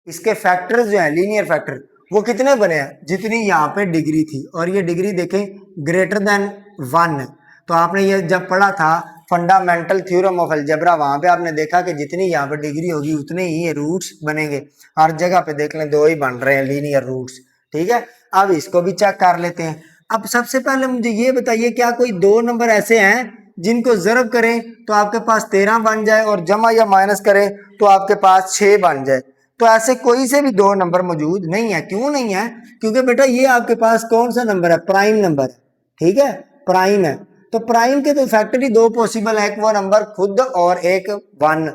इसके फैक्टर्स जो हैं लीनियर फैक्टर, वो कितने बने हैं, जितनी यहाँ पे डिग्री थी, और ये डिग्री देखें ग्रेटर देन 1। तो आपने ये जब पढ़ा था फंडामेंटल थ्योरम ऑफ अलजेब्रा, वहां पे आपने देखा कि जितनी यहाँ पे डिग्री होगी उतने ही ये रूट्स बनेंगे। हर जगह पे देख लें दो ही बन रहे हैं लीनियर रूट्स, ठीक है। अब इसको भी चेक कर लेते हैं। अब सबसे पहले मुझे ये बताइए, क्या कोई दो नंबर ऐसे हैं जिनको ज़र्ब करें तो आपके पास 13 बन जाए और जमा या माइनस करें तो आपके पास 6 बन जाए? तो ऐसे कोई से भी दो नंबर मौजूद नहीं है। क्यों नहीं है, क्योंकि बेटा ये आपके पास कौन सा नंबर है, प्राइम नंबर है, ठीक है, प्राइम है। तो प्राइम के तो फैक्टर ही दो पॉसिबल है, एक वो नंबर खुद और एक 1।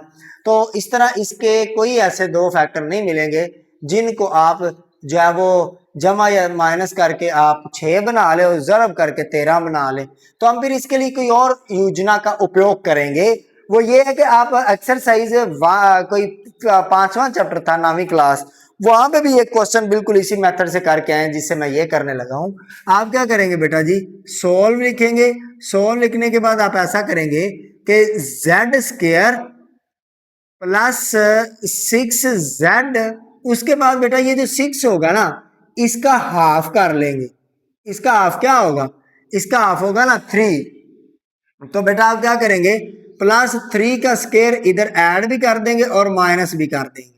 तो इस तरह इसके कोई ऐसे दो फैक्टर नहीं मिलेंगे जिनको आप जो है वो जमा या माइनस करके आप 6 बना ले और ज़रब करके 13 बना ले। तो हम फिर इसके लिए कोई और योजना का उपयोग करेंगे, वो ये है कि आप एक्सरसाइज कोई 5वां चैप्टर था 9वीं क्लास, वहां पे भी एक क्वेश्चन बिल्कुल इसी मेथड से करके आए जिससे मैं ये करने लगा हूं। आप क्या करेंगे बेटा जी, सोल्व लिखेंगे। सोल्व लिखने के बाद आप ऐसा करेंगे कि जेड स्क्वायर प्लस 6z, उसके बाद बेटा ये जो 6 होगा ना, इसका हाफ कर लेंगे। इसका हाफ क्या होगा, इसका हाफ होगा ना 3। तो बेटा आप क्या करेंगे, प्लस 3 का स्क्वायर इधर ऐड भी कर देंगे और माइनस भी कर देंगे,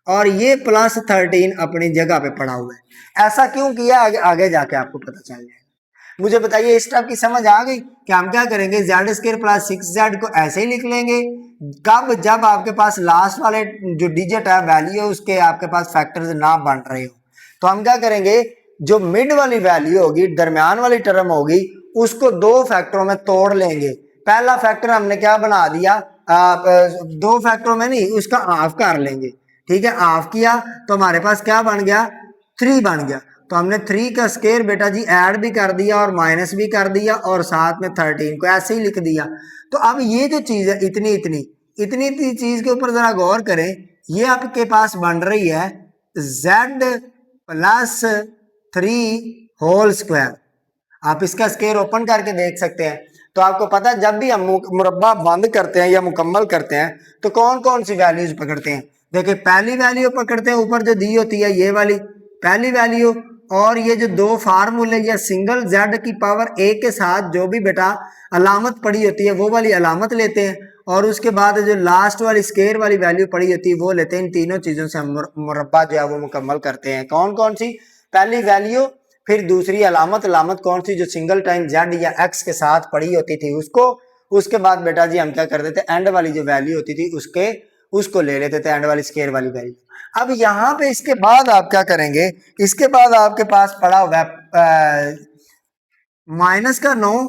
और ये प्लस 13 अपनी जगह पे पड़ा हुआ है। ऐसा क्यों किया, आगे जाके आपको पता चल जाएगा। मुझे बताइए इस टाइप की समझ आ गई कि हम क्या करेंगे, जेड स्क्वायर प्लस 6z को ऐसे ही लिख लेंगे। कब, जब आपके पास लास्ट वाले जो डिजिट है वैल्यू है उसके आपके पास फैक्टर्स ना बन रहे हो, तो हम क्या करेंगे, जो मिड वाली वैल्यू होगी, दरमियान वाली टर्म होगी, उसको दो फैक्टरों में तोड़ लेंगे। पहला फैक्टर हमने क्या बना दिया, दो फैक्टरों में नहीं, उसका हाफ कर लेंगे, ठीक है। हाफ किया तो हमारे पास क्या बन गया, 3 बन गया। तो हमने 3 का स्क्वायर बेटा जी ऐड भी कर दिया और माइनस भी कर दिया और साथ में 13 को ऐसे ही लिख दिया। तो अब ये जो चीज है इतनी इतनी इतनी इतनी चीज के ऊपर जरा गौर करें, ये आपके पास बन रही है z प्लस 3 होल स्क्वायर। आप इसका स्क्वायर ओपन करके देख सकते हैं। तो आपको पता है जब भी हम मुरब्बा बंद करते हैं या मुकम्मल करते हैं तो कौन कौन सी वैल्यूज पकड़ते हैं। देखिए पहली वैल्यू पकड़ते हैं, ऊपर जो दी होती है ये वाली पहली वैल्यू, और ये जो दो फार्मूले या सिंगल z की पावर a के साथ जो भी बेटा अलामत पड़ी होती है वो वाली अलामत लेते हैं, और उसके बाद जो लास्ट वाली स्क्वायर वाली वैल्यू पड़ी होती है वो लेते हैं। इन तीनों चीजों से हम मुरब्बा जो है वो मुकम्मल करते हैं। कौन कौन सी, पहली वैल्यू, फिर दूसरी अलामत, अलामत कौन सी, जो सिंगल टाइम z या x के साथ पड़ी होती थी उसको, उसके बाद बेटा जी हम क्या करते थे, एंड वाली जो वैल्यू होती थी उसको ले लेते थे, एंड वाली स्क्वायर वाली वैल्यू। अब यहाँ पे इसके बाद आप क्या करेंगे, इसके बाद आपके पास पड़ा हुआ माइनस का 9,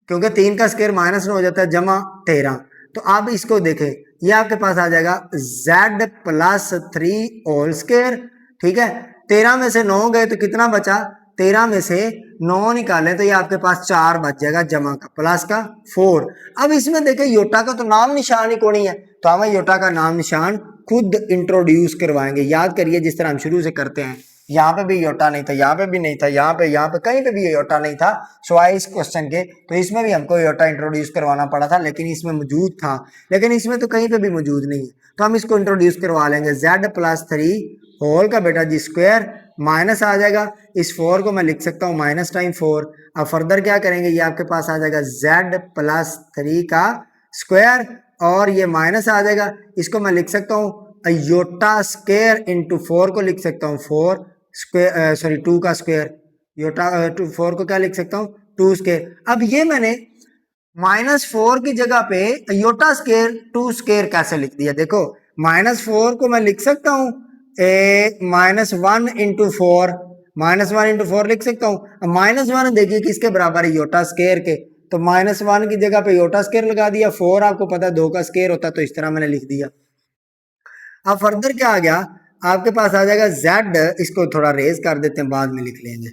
क्योंकि 3 का स्क्वायर माइनस 9 हो जाता है, जमा 13। तो अब इसको देखें, ये आपके पास आ जाएगा z प्लस 3 होल स्क्वायर, ठीक है। 13 में से 9 गए तो कितना बचा, 13 में से 9 निकालें तो ये आपके पास 4 बच जाएगा, जमा का प्लस का 4। अब इसमें देखें योटा का तो नाम निशान ही कोई नहीं है, तो हमें योटा का नाम निशान खुद इंट्रोड्यूस करवाएंगे। याद करिए जिस तरह हम शुरू से करते हैं, यहाँ पे भी योटा नहीं था, यहाँ पे भी नहीं था, यहाँ पे कहीं पे भी योटा नहीं था सिवाय इस क्वेश्चन के। तो इसमें भी हमको योटा इंट्रोड्यूस करवाना पड़ा था, लेकिन इसमें मौजूद था, लेकिन इसमें तो कहीं पे भी मौजूद नहीं है। तो हम इसको इंट्रोड्यूस करवा लेंगे, z प्लस 3 होल का बेटा जी स्क्वायर, माइनस आ जाएगा, इस 4 को मैं लिख सकता हूँ माइनस टाइम 4। अब फर्दर क्या करेंगे, ये आपके पास आ जाएगा z प्लस 3 का स्क्वायर, और ये माइनस आ जाएगा, इसको मैं लिख सकता हूँ योटा स्क्वायर इंटू 4 को लिख सकता हूँ 4 स्क्वायर, सॉरी 2 का स्क्वायर, योटा 4 को क्या लिख सकता हूँ 2 स्क्वायर। अब ये मैंने -4 की जगह पे योटा स्क्वायर 2 स्क्वायर कैसे लिख दिया, देखो -4 को मैं लिख सकता हूँ -1 इंटू 4, -1 इंटू 4 लिख सकता हूँ। -1 देखिए किसके बराबर है, योटा स्केयर के, तो -1 की जगह पे योटा स्केयर लगा दिया। 4 आपको पता है 2 का स्केयर होता है, तो इस तरह मैंने लिख दिया। अब फर्दर क्या आ गया, आपके पास आ जाएगा z, इसको थोड़ा रेज कर देते हैं, बाद में लिख लेंगे।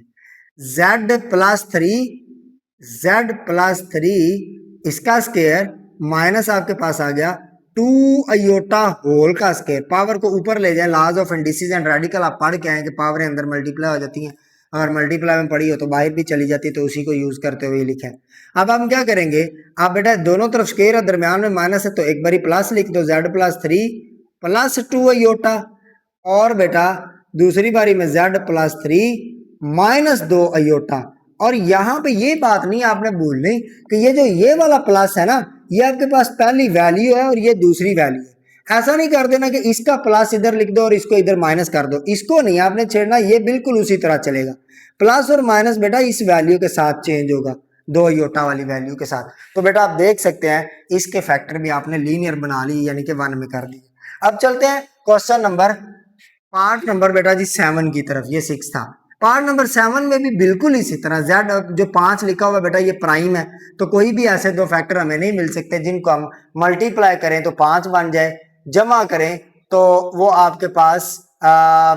z+3 इसका स्केयर माइनस आपके पास आ गया 2 अयोटा होल का स्केयर। पावर को ऊपर ले जाए, laws of indices and radical आप पढ़ के आए कि पावर अंदर मल्टीप्लाई हो जाती हैं, अगर मल्टीप्लाई में पड़ी हो तो बाहर भी चली जाती है, तो उसी को यूज करते हुए लिखा है। अब हम क्या करेंगे, आप बेटा दोनों तरफ स्केयर है, दरम्यान में माइनस है, तो एक बारी प्लस लिख दो, z+3 +2 अयोटा, और बेटा दूसरी बारी में z+3 -2 अयोटा। और यहां पे ये बात नहीं आपने भूलनी कि ये जो ये वाला प्लस है ना, ये आपके पास पहली वैल्यू है और ये दूसरी वैल्यू है। ऐसा नहीं कर देना कि इसका प्लस इधर लिख दो और इसको इधर माइनस कर दो, इसको नहीं आपने छेड़ना, ये बिल्कुल उसी तरह चलेगा। प्लस और माइनस बेटा इस वैल्यू के साथ चेंज होगा, 2 अयोटा वाली वैल्यू के साथ। तो बेटा आप देख सकते हैं इसके फैक्टर भी आपने लीनियर बना ली, यानी कि 1 में कर ली। अब चलते हैं क्वेश्चन नंबर, पार्ट नंबर बेटा जी 7 की तरफ, ये 6 था। पार्ट नंबर 7 में भी बिल्कुल इसी तरह z जो 5 लिखा हुआ बेटा ये प्राइम है, तो कोई भी ऐसे दो फैक्टर हमें नहीं मिल सकते जिनको हम मल्टीप्लाई करें तो 5 बन जाए, जमा करें तो वो आपके पास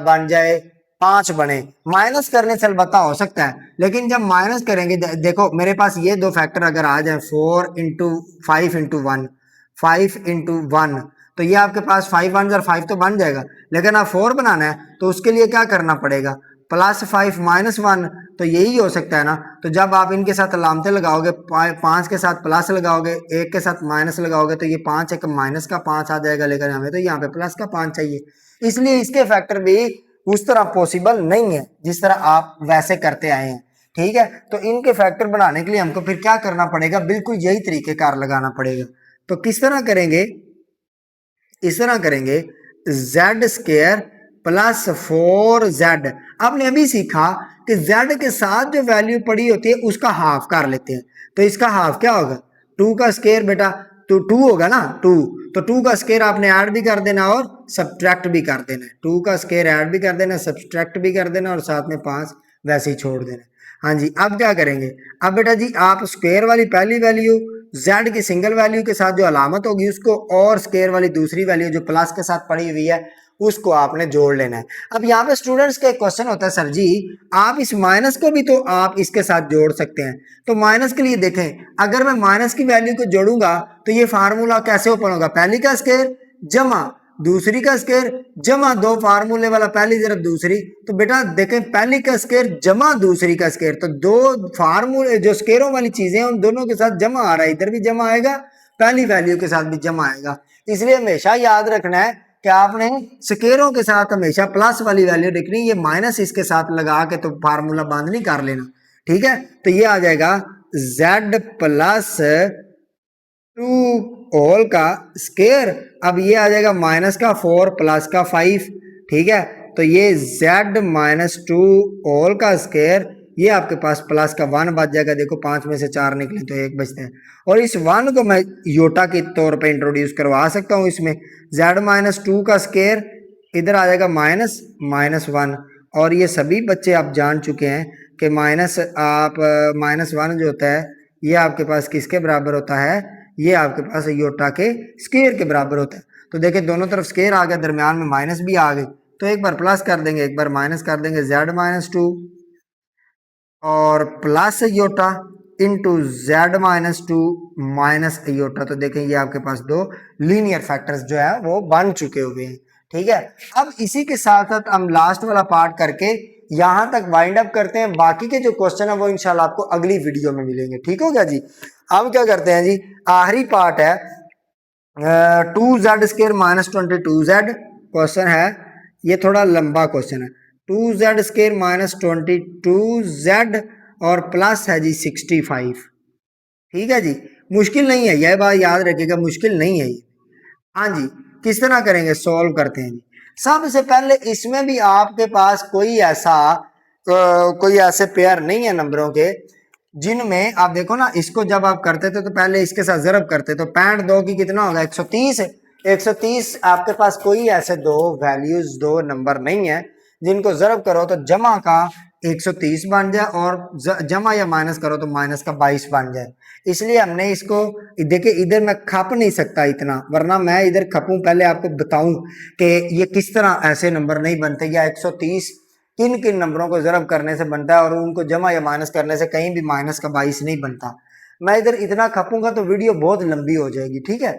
बन जाए 5 बने। माइनस करने से अलबत्ता हो सकता है, लेकिन जब माइनस करेंगे, देखो मेरे पास ये दो फैक्टर अगर आ जाए 4 इंटू 5 इंटू 1, 5 इंटू 1, तो ये आपके पास 5 1 और 5 तो बन जाएगा, लेकिन आप 4 बनाना है तो उसके लिए क्या करना पड़ेगा, +5 -1, तो यही हो सकता है ना। तो जब आप इनके साथ अलामतें लगाओगे, 5 के साथ प्लस लगाओगे, 1 के साथ माइनस लगाओगे, तो ये 5 एक माइनस का 5 आ जाएगा, लेकिन हमें तो यहाँ पे प्लस का 5 चाहिए, इसलिए इसके फैक्टर भी उस तरह पॉसिबल नहीं है जिस तरह आप वैसे करते आए हैं। ठीक है, तो इनके फैक्टर बनाने के लिए हमको फिर क्या करना पड़ेगा, बिल्कुल यही तरीकेकार लगाना पड़ेगा। तो किस तरह करेंगे, इस तरह करेंगे z² +4z। आपने अभी सीखा कि z के साथ जो वैल्यू पड़ी होती है उसका हाफ कर लेते हैं, तो इसका हाफ क्या होगा, 2 का स्केयर बेटा, तो 2 होगा ना 2, तो 2 का स्केयर आपने ऐड भी कर देना और सब्ट्रैक्ट भी कर देना, 2 का स्केयर ऐड भी कर देना, सब्ट्रैक्ट भी कर देना, और साथ में 5 वैसे ही छोड़ देना। हाँ जी, अब क्या करेंगे, अब बेटा जी आप स्क्वायर वाली पहली वैल्यू z की सिंगल वैल्यू के साथ जो अलामत होगी उसको, और स्क्वायर वाली दूसरी वैल्यू जो प्लस के साथ पड़ी हुई है उसको आपने जोड़ लेना है। अब यहाँ पे स्टूडेंट्स का एक क्वेश्चन होता है, सर जी आप इस माइनस को भी तो आप इसके साथ जोड़ सकते हैं, तो माइनस के लिए देखें, अगर मैं माइनस की वैल्यू को जोड़ूंगा तो ये फार्मूला कैसे ओपन होगा, पहली का स्क्वायर जमा दूसरी का स्क्वायर जमा 2 फार्मूले वाला पहली तरफ दूसरी, तो बेटा देखें पहली का स्क्वायर जमा दूसरी का स्क्वायर, तो 2 फार्मूले जो स्क्वायरों वाली चीजें हैं उन दोनों के साथ जमा आ रहा है, इधर भी जमा आएगा, पहली वैल्यू के साथ भी जमा आएगा। इसलिए हमेशा याद रखना है कि आपने स्क्वायरों के साथ हमेशा प्लस वाली वैल्यू रखनी, ये माइनस इसके साथ लगा के तो फार्मूला बंद नहीं कर लेना। ठीक है, तो ये आ जाएगा z+2 होल का स्केयर, अब ये आ जाएगा माइनस का 4 प्लस का 5। ठीक है, तो ये z-2 होल का स्केयर, ये आपके पास प्लस का 1 बच जाएगा, देखो 5 में से 4 निकले तो 1 बचते हैं, और इस 1 को मैं योटा के तौर पे इंट्रोड्यूस करवा सकता हूँ इसमें, z-2 का स्केयर इधर आ जाएगा -1, और ये सभी बच्चे आप जान चुके हैं कि -1 जो होता है ये आपके पास किसके बराबर होता है, ये आपके पास योटा के स्क्वायर के बराबर होता है। तो देखिए दोनों तरफ स्क्वायर आ गया, दरमियान में माइनस भी आ गई, तो एक बार प्लस कर देंगे एक बार माइनस कर देंगे, z-2 और plus iota into z-2 minus iota, तो देखें ये आपके पास 2 लीनियर फैक्टर्स जो है वो बन चुके हुए हैं। ठीक है, अब इसी के साथ साथ हम लास्ट वाला पार्ट करके यहां तक वाइंड अप करते हैं, बाकी के जो क्वेश्चन है वो इंशाल्लाह आपको अगली वीडियो में मिलेंगे। ठीक हो गया जी, अब क्या करते हैं जी, आखिरी पार्ट है 2z² -22z क्वेश्चन है, ये थोड़ा लंबा क्वेश्चन है, 2z² -22z और प्लस है जी 65। ठीक है जी, मुश्किल नहीं है, यह बात याद रखिएगा, मुश्किल नहीं है ये। हाँ जी, किस तरह करेंगे, सॉल्व करते हैं जी। सबसे पहले इसमें भी आपके पास कोई ऐसे पेयर नहीं है नंबरों के जिनमें आप देखो ना, इसको जब आप करते थे तो पहले इसके साथ ज़रब करते, तो 65 2 की कितना होगा 130, 130 आपके पास कोई ऐसे दो वैल्यूज, दो नंबर नहीं है जिनको जरब करो तो जमा का 130 बन जाए और जमा या माइनस करो तो माइनस का 22 बन जाए। इसलिए हमने इसको, देखिए इधर मैं खप नहीं सकता इतना, वरना मैं इधर खपूं पहले आपको बताऊं कि ये किस तरह ऐसे नंबर नहीं बनते, या 130 किन किन नंबरों को जरब करने से बनता है और उनको जमा या माइनस करने से कहीं भी माइनस का 22 नहीं बनता। मैं इधर इतना खपूंगा तो वीडियो बहुत लंबी हो जाएगी, ठीक है,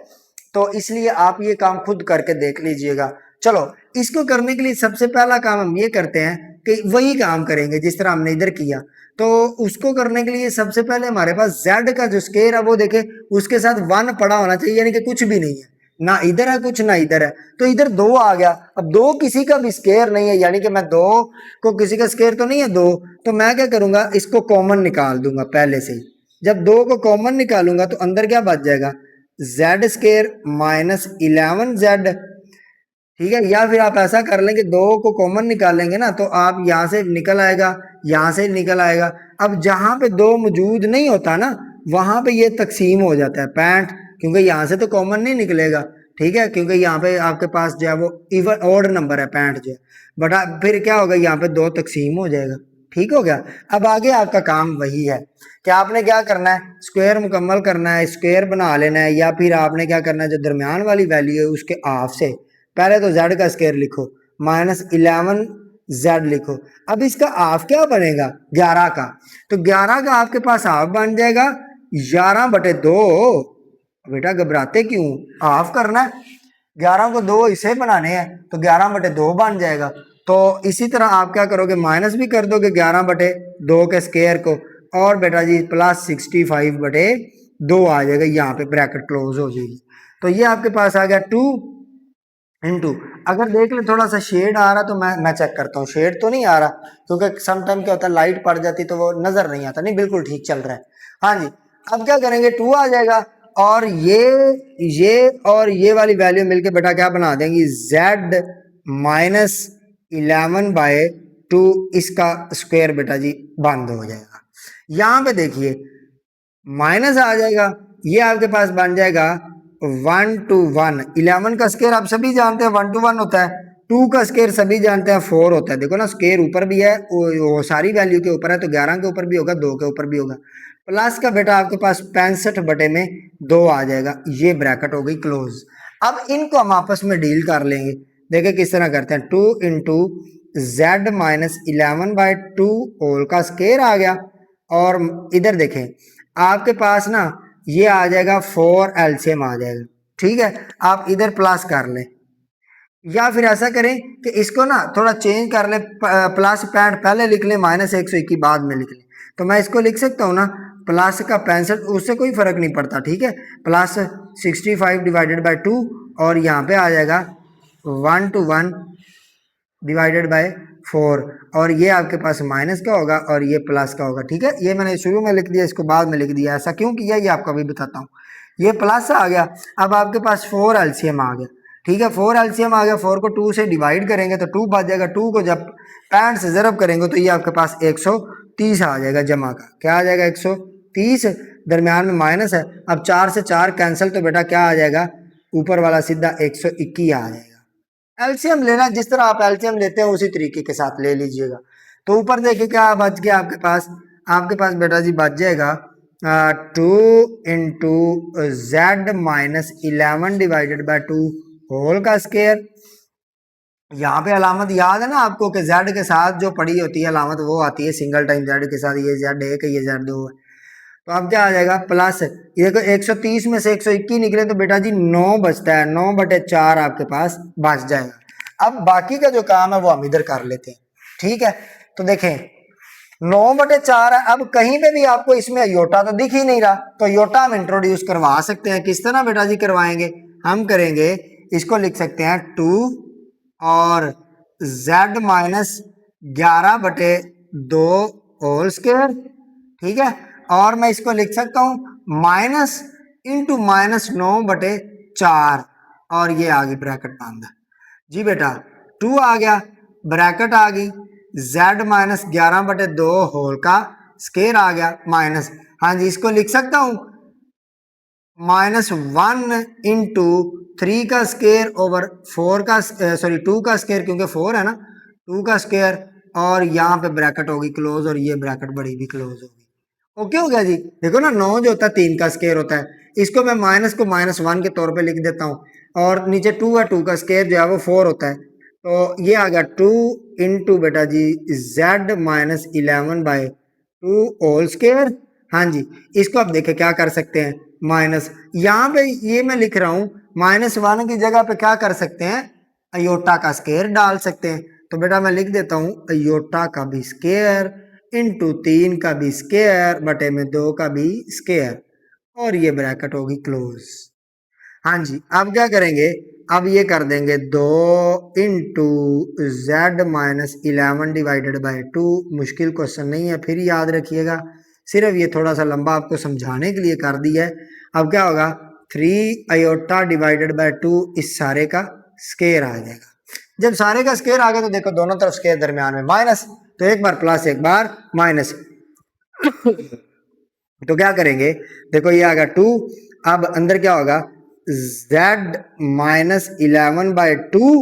तो इसलिए आप ये काम खुद करके देख लीजिएगा। चलो इसको करने के लिए सबसे पहला काम हम ये करते हैं कि वही काम करेंगे जिस तरह हमने इधर किया। तो उसको करने के लिए सबसे पहले हमारे पास z का जो स्केयर है वो देखे, उसके साथ 1 पड़ा होना चाहिए, यानी कि कुछ भी नहीं है, ना इधर है कुछ ना इधर है, तो इधर 2 आ गया। अब 2 किसी का भी स्केयर नहीं है, यानी कि मैं 2 को किसी का स्केयर तो नहीं है 2, तो मैं क्या करूंगा, इसको कॉमन निकाल दूंगा पहले से ही। जब 2 को कॉमन निकालूंगा तो अंदर क्या बच जाएगा, जेड स्केयर माइनस 11z, ठीक है। या फिर आप ऐसा कर लेंगे, 2 को कॉमन निकालेंगे ना तो आप यहाँ से निकल आएगा, यहाँ से निकल आएगा। अब जहां पे 2 मौजूद नहीं होता ना वहां पे ये तकसीम हो जाता है 65, क्योंकि यहाँ से तो कॉमन नहीं निकलेगा, ठीक है, क्योंकि यहाँ पे आपके पास जो है वो इवन ऑड नंबर है 65 जो है, बट फिर क्या होगा, यहाँ पे 2 तकसीम हो जाएगा, ठीक हो गया। अब आगे आपका काम वही है कि आपने क्या करना है, स्क्वायर मुकम्मल करना है, स्क्वायर बना लेना है, या फिर आपने क्या करना है, जो दरमियान वाली वैल्यू है उसके हाफ से पहले तो z का स्क्वायर लिखो, माइनस 11z लिखो। अब इसका हाफ क्या बनेगा, 11 का, तो 11 का आपके पास हाफ बन जाएगा 11/2। बेटा घबराते क्यों, हाफ करना है, 11 को 2 इसे बनाने हैं तो 11/2 बन जाएगा। तो इसी तरह आप क्या करोगे, माइनस भी कर दोगे 11/2 के स्क्वायर को, और बेटा जी प्लस 65/2 आ जाएगा, यहाँ पे ब्रैकेट क्लोज हो जाएगी। तो ये आपके पास आ गया 2 इंटू, अगर देख ले थोड़ा सा शेड आ रहा तो मैं चेक करता हूँ, शेड तो नहीं आ रहा, क्योंकि सम टाइम क्या होता है लाइट पड़ जाती तो वो नजर नहीं आता, नहीं बिल्कुल ठीक चल रहा है। हाँ जी, अब क्या करेंगे, 2 आ जाएगा और ये और ये वाली वैल्यू मिलके बेटा क्या बना देंगी, z माइनस 11/2, इसका स्क्वायर बेटा जी बंद हो जाएगा। यहां पे देखिए माइनस आ जाएगा, ये आपके पास बन जाएगा 1 to 1। 11 का स्केयर आप सभी जानते हैं 1 to 1 होता है, 2 का स्केयर सभी जानते हैं 4 होता है। देखो ना स्केयर ऊपर भी है, वो सारी वैल्यू के ऊपर है, तो 11 के ऊपर भी होगा, 2 के ऊपर भी होगा। प्लस का बेटा आपके पास 65/2 आ जाएगा, ये ब्रैकेट हो गई क्लोज। अब इनको हम आपस में डील कर लेंगे, देखिए किस तरह करते हैं, 2 इंटू z माइनस 11/2 होल का स्केयर आ गया, और इधर देखें आपके पास ना ये आ जाएगा 4 एलसीएम आ जाएगा, ठीक है। आप इधर प्लस कर लें, या फिर ऐसा करें कि इसको ना थोड़ा चेंज कर लें, प्लस 65 पहले लिख लें, माइनस 121 बाद में लिख लें। तो मैं इसको लिख सकता हूँ ना, प्लस का 65, उससे कोई फर्क नहीं पड़ता, ठीक है, प्लस 65/2, और यहाँ पे आ जाएगा 1 to 1 डिवाइडेड बाय 4, और ये आपके पास माइनस का होगा और ये प्लस का होगा, ठीक है। ये मैंने शुरू में लिख दिया, इसको बाद में लिख दिया, ऐसा क्यों किया ये आपको अभी बताता हूँ। ये प्लस आ गया, अब आपके पास 4 एलसीएम आ गया, ठीक है, 4 एलसीएम आ गया, 4 को 2 से डिवाइड करेंगे तो 2 बच जाएगा, 2 को जब 65 से ज़रब करेंगे तो ये आपके पास 130 आ जाएगा, जमा का क्या आ जाएगा 130, दरमियान में माइनस है। अब 4 से 4 कैंसिल, तो बेटा क्या आ जाएगा, ऊपर वाला सीधा 121 आ जाएगा। एलसीएम लेना जिस तरह आप एलसीएम लेते हैं उसी तरीके के साथ ले लीजिएगा। तो ऊपर देखिए क्या बच गया आपके पास बेटा जी बच जाएगा 2 इंटू z माइनस 11/2 होल का स्केयर। यहाँ पे अलामत याद है ना आपको कि z के साथ जो पड़ी होती है अलामत वो आती है सिंगल टाइम z के साथ, ये z1 है ये z2 है। तो अब क्या आ जाएगा प्लस, ये देखो 130 में से 121 निकले तो बेटा जी 9 बचता है, 9/4 आपके पास बच जाएगा। अब बाकी का जो काम है वो हम इधर कर लेते हैं, ठीक है। तो देखें 9/4 है, अब कहीं पे भी आपको इसमें योटा तो दिख ही नहीं रहा, तो योटा हम इंट्रोड्यूस करवा सकते हैं। किस तरह बेटा जी करवाएंगे, हम करेंगे इसको लिख सकते हैं 2 और z माइनस 11/2 होल स्क्वायर, ठीक है, और मैं इसको लिख सकता हूं माइनस इंटू माइनस 9/4, और ये आ गई ब्रैकेट बंद जी बेटा, 2 आ गया, ब्रैकेट आ गई, z माइनस 11/2 होल का स्केयर आ गया माइनस, हाँ जी इसको लिख सकता हूं -1 इंटू 3 का स्क्वायर ओवर 4 का सॉरी 2 का स्क्वायर, क्योंकि 4 है ना, 2 का स्क्वायर, और यहाँ पे ब्रैकेट होगी क्लोज और ये ब्रैकेट बड़ी भी क्लोज होगी। ओके हो गया जी। देखो ना 9 जो होता है 3 का स्क्वायर होता है, इसको मैं माइनस को -1 के तौर पे लिख देता हूँ, और नीचे 2 है, 2 का स्क्वायर जो है वो 4 होता है, तो ये आ गया 2 इंटू बेटा जी z माइनस 11/2 होल स्क्वायर। हाँ जी, इसको आप देखें क्या कर सकते हैं, माइनस, यहाँ पे ये मैं लिख रहा हूँ -1 की जगह पे क्या कर सकते हैं, अयोटा का स्क्वायर डाल सकते हैं। तो बेटा मैं लिख देता हूँ अयोटा का भी स्क्वायर इंटू 3 का भी स्क्वायर बटे में 2 का भी स्क्वायर, और ये ब्रैकेट होगी क्लोज। हाँ जी, अब क्या करेंगे, अब ये कर देंगे 2 इंटू जेड माइनस 11/2। मुश्किल क्वेश्चन नहीं है, फिर याद रखिएगा, सिर्फ ये थोड़ा सा लंबा आपको समझाने के लिए कर दिया है। अब क्या होगा, 3 अयोटा डिवाइडेड बाय 2, इस सारे का स्क्वायर आ जाएगा। जब सारे का स्क्वायर आ गया तो देखो दोनों तरफ स्क्वायर, दरमियान में माइनस, तो एक बार प्लस एक बार माइनस। तो क्या करेंगे, देखो ये आ गया 2, अब अंदर क्या होगा z माइनस 11/2,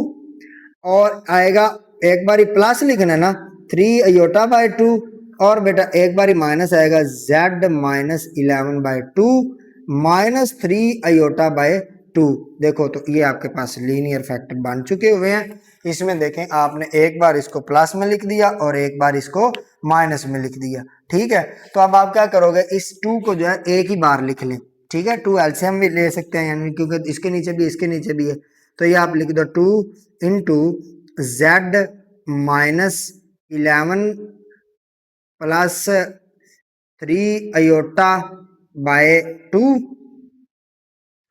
और आएगा एक बारी प्लस लिखना है ना 3 अयोटा बाय 2, और बेटा एक बारी माइनस आएगा z minus 11/2 minus 3 iota by 2। देखो तो ये आपके पास लीनियर फैक्टर बन चुके हुए हैं। इसमें देखें आपने एक बार इसको प्लस में लिख दिया और एक बार इसको माइनस में लिख दिया, ठीक है। तो अब आप क्या करोगे, इस 2 को जो है एक ही बार लिख लें, ठीक है। 2 एलसीएम भी ले सकते हैं, यानी क्योंकि इसके नीचे भी इसके नीचे भी है, तो ये आप लिख दो 2 into z minus 11 plus 3 iota by 2,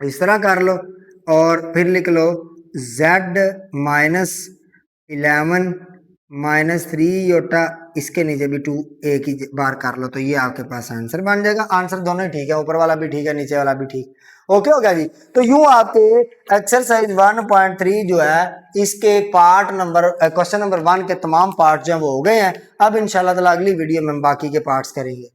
इस तरह कर लो, और फिर लिख लो z माइनस 11 माइनस 3 अयोटा, इसके नीचे भी 2 एक ही बार कर लो, तो ये आपके पास आंसर बन जाएगा। आंसर दोनों ही ठीक है, ऊपर वाला भी ठीक है, नीचे वाला भी ठीक। ओके हो गया जी। तो यूं आपके एक्सरसाइज 1.3 जो है इसके पार्ट नंबर क्वेश्चन नंबर 1 के तमाम पार्ट जो है वो हो गए हैं। अब इंशाल्लाह ताला अगली वीडियो में हम बाकी के पार्ट्स करेंगे।